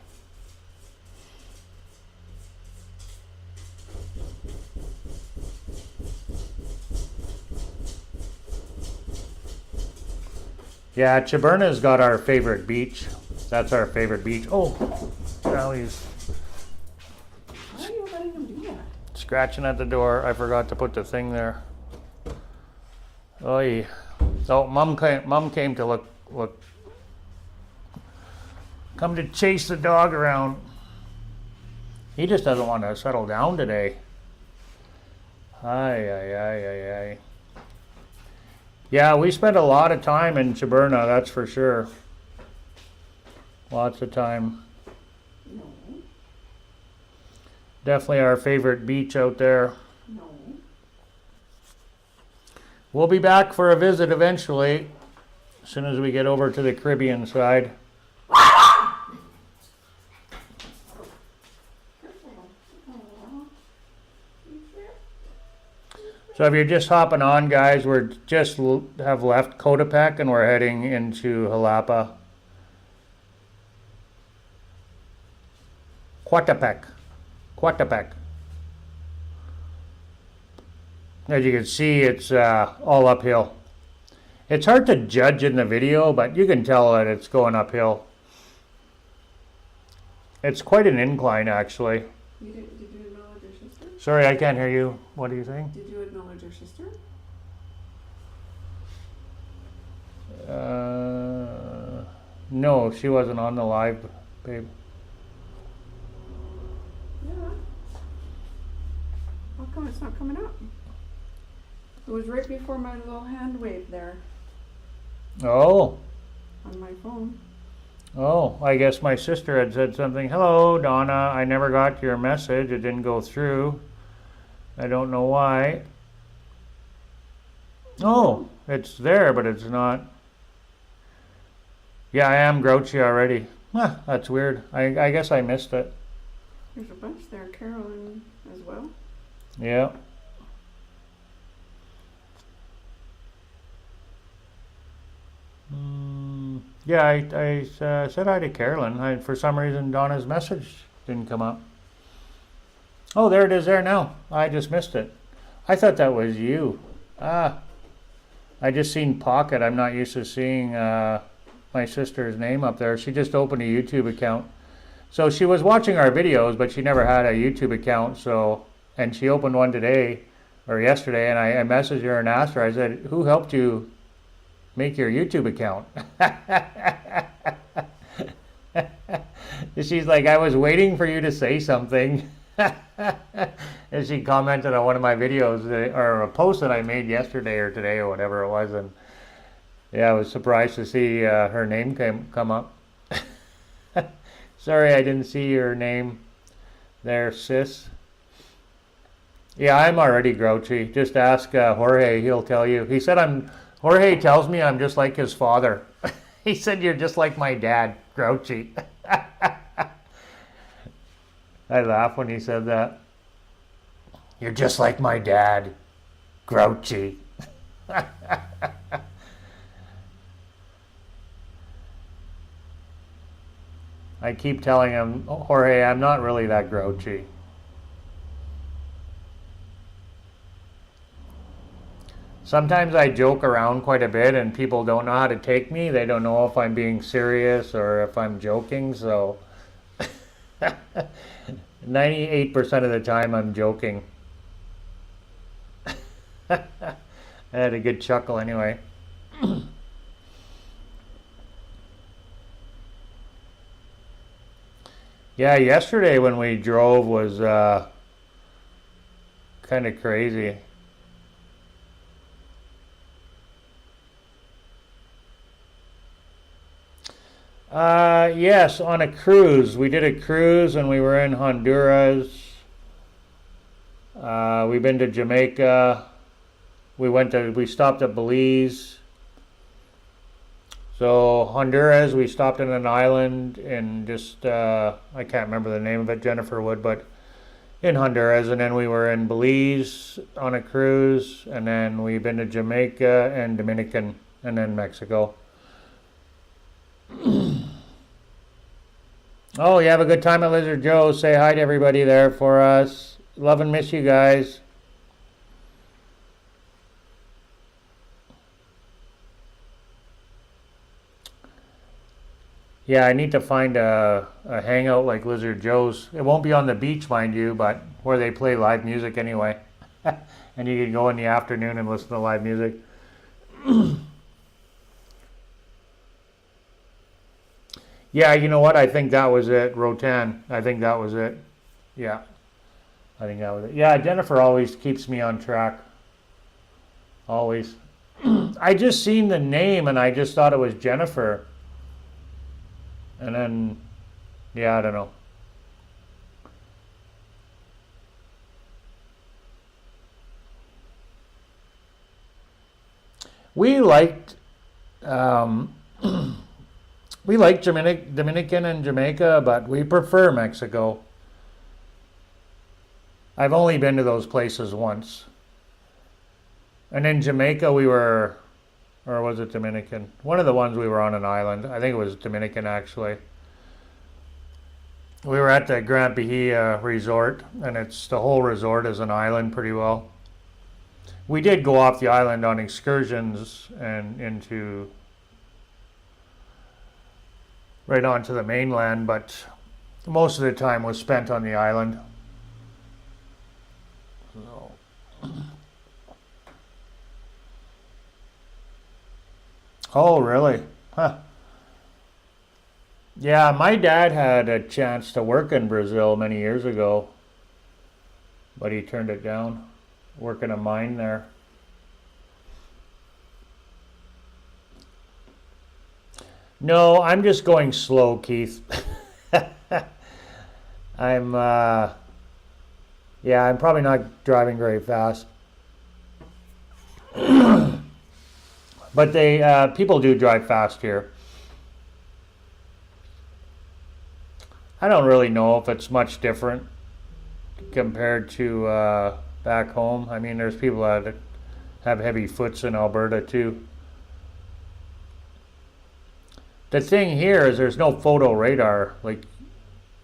Yeah, Chaberna's got our favorite beach. That's our favorite beach. Oh, now he's... Why are you letting him do that? Scratching at the door. I forgot to put the thing there. Oy. So Mom came to look. Come to chase the dog around. He just doesn't want to settle down today. Ay. Yeah, we spent a lot of time in Chaberna, that's for sure. Lots of time. No. Definitely our favorite beach out there. No. We'll be back for a visit eventually, as soon as we get over to the Caribbean side. So if you're just hopping on, guys, we're just have left Coatepec and we're heading into Jalapa. Coatepec. As you can see, it's all uphill. It's hard to judge in the video, but you can tell that it's going uphill. It's quite an incline, actually. Did you acknowledge your sister? Sorry, I can't hear you. What are you saying? Did you acknowledge your sister? No, she wasn't on the live, babe. Yeah. How come it's not coming up? It was right before my little hand wave there Oh, on my phone. oh, I guess my sister had said something. Hello, Donna. I never got your message. It didn't go through. I don't know why. Oh, it's there, but it's not. Yeah, I am grouchy already. Huh, that's weird. I guess I missed it. There's a bunch there, Carolyn as well. Yeah. Yeah, I said hi to Carolyn. For some reason, Donna's message didn't come up. Oh, there it is there now. I just missed it. I thought that was you. Ah, I just seen Pocket. I'm not used to seeing my sister's name up there. She just opened a YouTube account. So she was watching our videos, but she never had a YouTube account. So, and she opened one today or yesterday, and I messaged her and asked her. I said, "Who helped you make your YouTube account?" She's like, "I was waiting for you to say something." And she commented on one of my videos or a post that I made yesterday or today or whatever it was, and yeah, I was surprised to see her name come up. Sorry, I didn't see your name there, sis. Yeah, I'm already grouchy. Just ask Jorge; he'll tell you. He said Jorge tells me I'm just like his father. He said you're just like my dad, grouchy. I laughed when he said that. You're just like my dad, grouchy. I keep telling him, Jorge, I'm not really that grouchy. Sometimes I joke around quite a bit and people don't know how to take me. They don't know if I'm being serious or if I'm joking, so 98% of the time I'm joking. I had a good chuckle anyway. Yeah, yesterday when we drove was kind of crazy. Yes, on a cruise. We did a cruise and we were in Honduras. We've been to Jamaica. We stopped at Belize. So Honduras, we stopped in an island in just, I can't remember the name of it, Jennifer would, but in Honduras. And then we were in Belize on a cruise. And then we've been to Jamaica and Dominican and then Mexico. Oh, you have a good time at Lizard Joe's. Say hi to everybody there for us. Love and miss you guys. Yeah, I need to find a hangout like Lizard Joe's. It won't be on the beach, mind you, but where they play live music anyway. And you can go in the afternoon and listen to live music. Yeah, you know what? I think that was it. Rotan. I think that was it. Yeah, I think that was it. Yeah, Jennifer always keeps me on track. Always. I just seen the name and I just thought it was Jennifer. And then, yeah, I don't know. We liked, we like Dominican and Jamaica, but we prefer Mexico. I've only been to those places once. And in Jamaica we were, or was it Dominican? One of the ones we were on an island. I think it was Dominican actually. We were at the Grand Bahia resort, and the whole resort is an island pretty well. We did go off the island on excursions and into right onto the mainland, but most of the time was spent on the island. So. Oh, really? Huh. Yeah, my dad had a chance to work in Brazil many years ago, but he turned it down, working a mine there. No, I'm just going slow, Keith. I'm, yeah, I'm probably not driving very fast. But people do drive fast here. I don't really know if it's much different compared to back home. I mean, there's people that have heavy foots in Alberta too. The thing here is there's no photo radar. Like,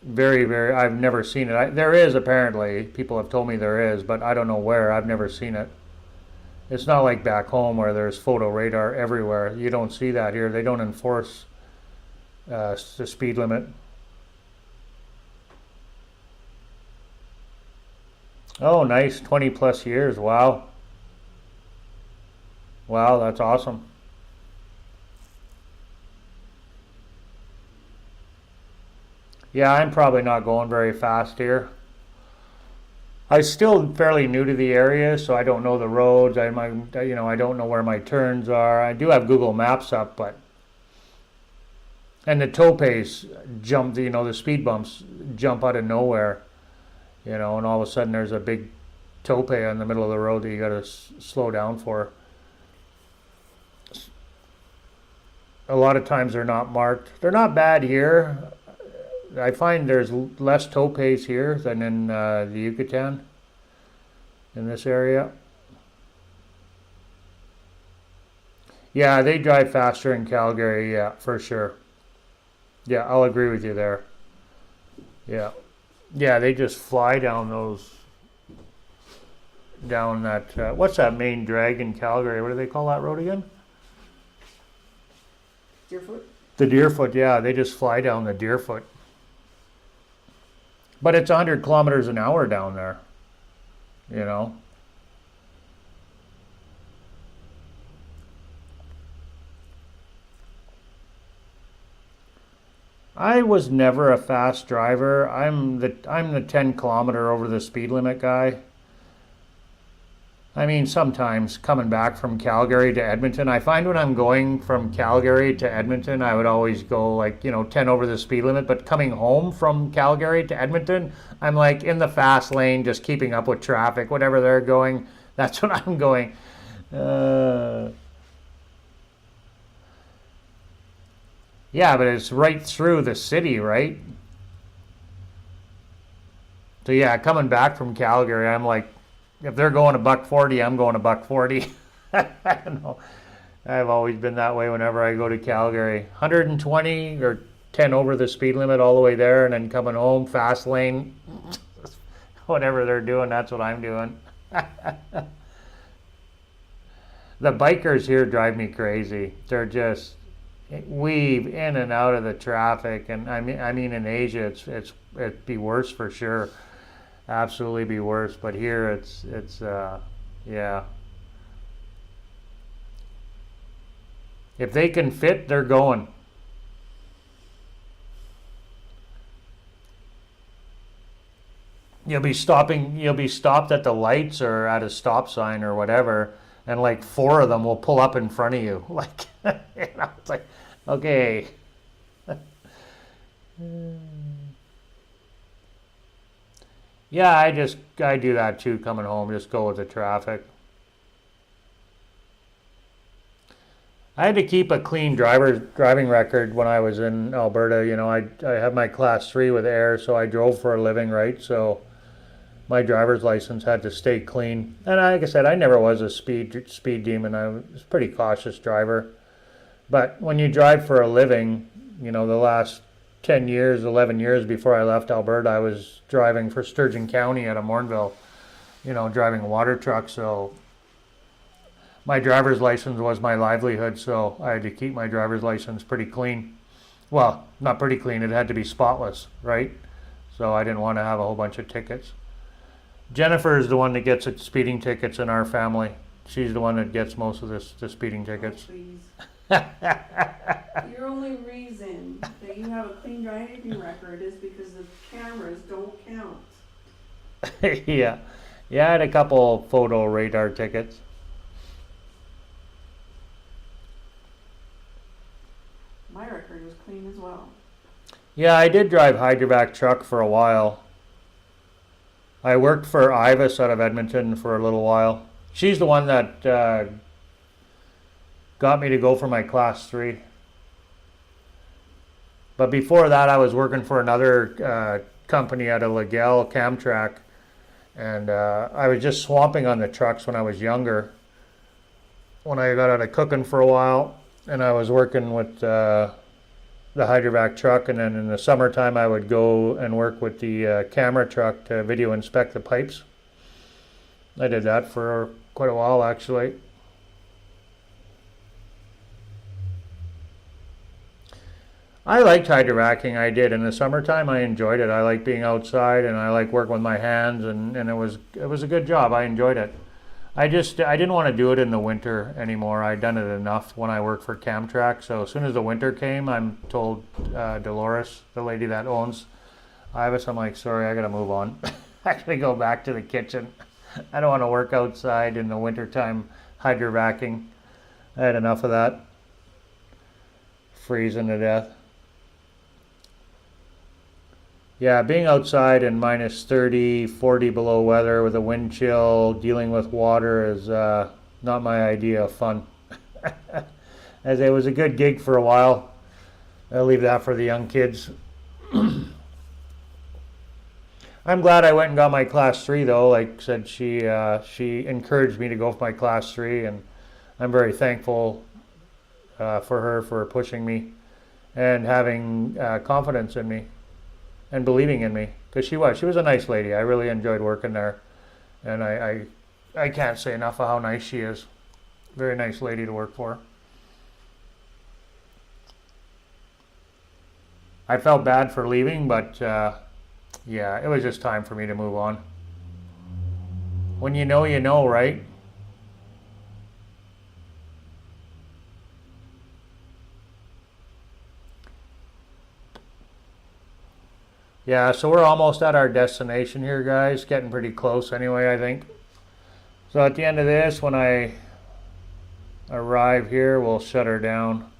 very, I've never seen it. There is apparently. People have told me there is, but I don't know where. I've never seen it. It's not like back home where there's photo radar everywhere. You don't see that here. They don't enforce the speed limit. Oh, nice. 20 plus years. Wow. Wow, that's awesome. Yeah, I'm probably not going very fast here. I'm still fairly new to the area, so I don't know the roads. I don't know where my turns are. I do have Google Maps up, and the topes jump. The speed bumps jump out of nowhere. And all of a sudden there's a big tope in the middle of the road that you got to slow down for. A lot of times they're not marked. They're not bad here. I find there's less topes here than in the Yucatan, in this area. Yeah, they drive faster in Calgary, yeah, for sure. Yeah, I'll agree with you there. Yeah. Yeah, they just fly down that, what's that main drag in Calgary? What do they call that road again? Deerfoot? The Deerfoot, yeah, they just fly down the Deerfoot. But it's 100 kilometers an hour down there, you know. I was never a fast driver. I'm the 10 kilometer over the speed limit guy. I mean, sometimes coming back from Calgary to Edmonton, I find when I'm going from Calgary to Edmonton, I would always go like, 10 over the speed limit. But coming home from Calgary to Edmonton, I'm like in the fast lane, just keeping up with traffic, whatever they're going. That's when I'm going. Yeah, but it's right through the city, right? So yeah, coming back from Calgary, I'm like, if they're going a $140, I'm going a $140. No, I've always been that way whenever I go to Calgary. 120 or 10 over the speed limit all the way there, and then coming home, fast lane, whatever they're doing, that's what I'm doing. The bikers here drive me crazy. They're just weave in and out of the traffic, and I mean in Asia it'd be worse for sure. Absolutely be worse, but here it's yeah. If they can fit, they're going. You'll be stopped at the lights or at a stop sign or whatever, and like 4 of them will pull up in front of you. Like, it's like, okay. Yeah, I do that too coming home, just go with the traffic. I had to keep a clean driving record when I was in Alberta. I have my class 3 with air, so I drove for a living, right? So my driver's license had to stay clean. And like I said, I never was a speed demon. I was a pretty cautious driver. But when you drive for a living, the last 10 years, 11 years before I left Alberta, I was driving for Sturgeon County out of Mornville, driving a water truck. So my driver's license was my livelihood, so I had to keep my driver's license pretty clean. Well, not pretty clean, it had to be spotless, right? So I didn't want to have a whole bunch of tickets. Jennifer is the one that gets speeding tickets in our family. She's the one that gets most of the speeding tickets. Oh, please. Your only reason that you have a clean driving record is because the cameras don't count. Yeah. Yeah, I had a couple photo radar tickets. My record was clean as well. Yeah, I did drive hydrovac truck for a while. I worked for Ivis out of Edmonton for a little while. She's the one that got me to go for my class 3. But before that, I was working for another company out of Legal, Camtrack, and I was just swamping on the trucks when I was younger. When I got out of cooking for a while, and I was working with the hydrovac truck, and then in the summertime I would go and work with the camera truck to video inspect the pipes. I did that for quite a while, actually. I liked hydrovacing. I did in the summertime. I enjoyed it. I like being outside, and I like working with my hands, and it was a good job. I enjoyed it. I didn't want to do it in the winter anymore. I'd done it enough when I worked for Camtrack. So as soon as the winter came, I'm told Dolores, the lady that owns Ivis, I'm like, sorry, I gotta move on. I gotta go back to the kitchen. I don't want to work outside in the wintertime hydrovacing. I had enough of that. Freezing to death. Yeah, being outside in minus 30, 40 below weather with a wind chill, dealing with water is not my idea of fun. As it was a good gig for a while. I'll leave that for the young kids. I'm glad I went and got my class 3 though. Like I said, she encouraged me to go for my class 3, and I'm very thankful for her for pushing me and having confidence in me and believing in me, because she was a nice lady. I really enjoyed working there, and I can't say enough of how nice she is. Very nice lady to work for. I felt bad for leaving, but yeah, it was just time for me to move on. When you know, right? Yeah, so we're almost at our destination here, guys. Getting pretty close anyway, I think. So at the end of this, when I arrive here, we'll shut her down.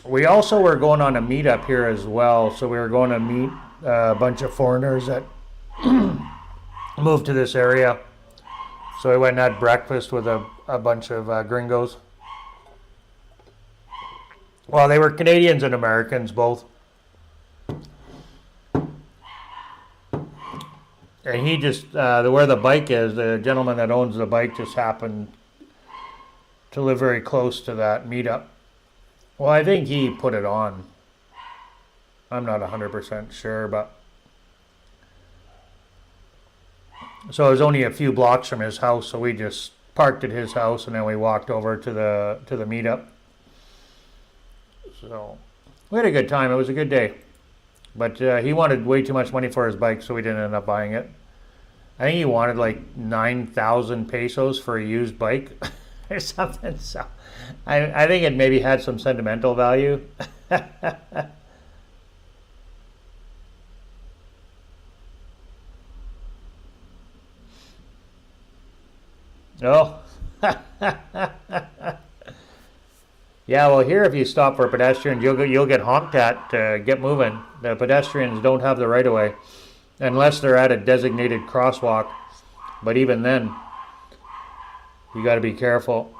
We also were going on a meetup here as well. So we were going to meet a bunch of foreigners that moved to this area. So we went and had breakfast with a bunch of gringos. Well, they were Canadians and Americans both. And he just, where the bike is, the gentleman that owns the bike just happened to live very close to that meetup. Well, I think he put it on. I'm not 100% sure, but. So it was only a few blocks from his house, so we just parked at his house and then we walked over to the meetup. So we had a good time. It was a good day. But he wanted way too much money for his bike, so we didn't end up buying it. I think he wanted like 9,000 pesos for a used bike or something. So I think it maybe had some sentimental value. Oh. Yeah, well, here if you stop for pedestrians, you'll get honked at to get moving. The pedestrians don't have the right of way unless they're at a designated crosswalk. But even then, you got to be careful.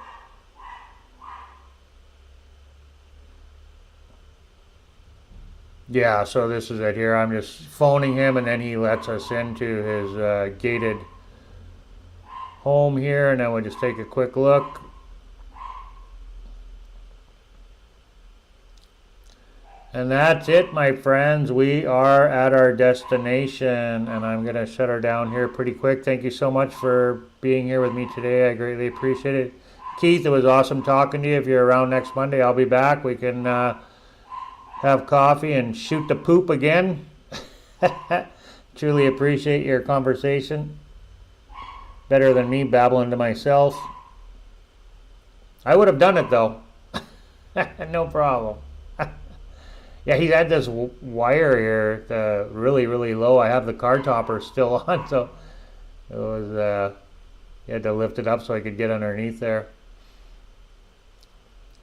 Yeah, so this is it here. I'm just phoning him, and then he lets us into his gated home here, and then we'll just take a quick look. And that's it, my friends. We are at our destination, and I'm going to shut her down here pretty quick. Thank you so much for being here with me today. I greatly appreciate it. Keith, it was awesome talking to you. If you're around next Monday, I'll be back. We can have coffee and shoot the poop again. Truly appreciate your conversation. Better than me babbling to myself. I would have done it though. No problem. Yeah, he had this wire here, really, really low. I have the car topper still on, so it was, you had to lift it up so I could get underneath there.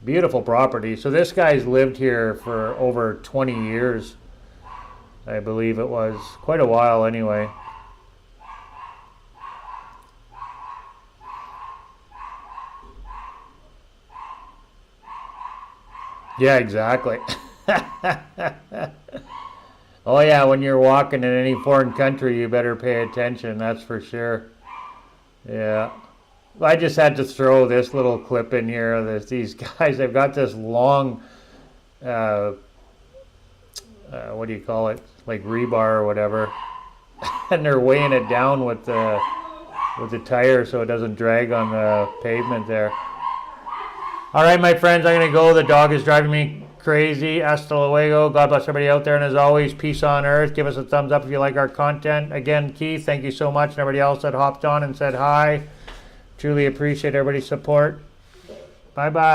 Beautiful property. So this guy's lived here for over 20 years, I believe it was. Quite a while anyway. Yeah, exactly. Oh yeah, when you're walking in any foreign country, you better pay attention, that's for sure. Yeah. I just had to throw this little clip in here. These guys, they've got this long, what do you call it? Like rebar or whatever. And they're weighing it down with the tire so it doesn't drag on the pavement there. All right, my friends, I'm going to go. The dog is driving me crazy. Hasta luego. God bless everybody out there. And as always, peace on earth. Give us a thumbs up if you like our content. Again, Keith, thank you so much. And everybody else that hopped on and said hi. Truly appreciate everybody's support. Bye-bye.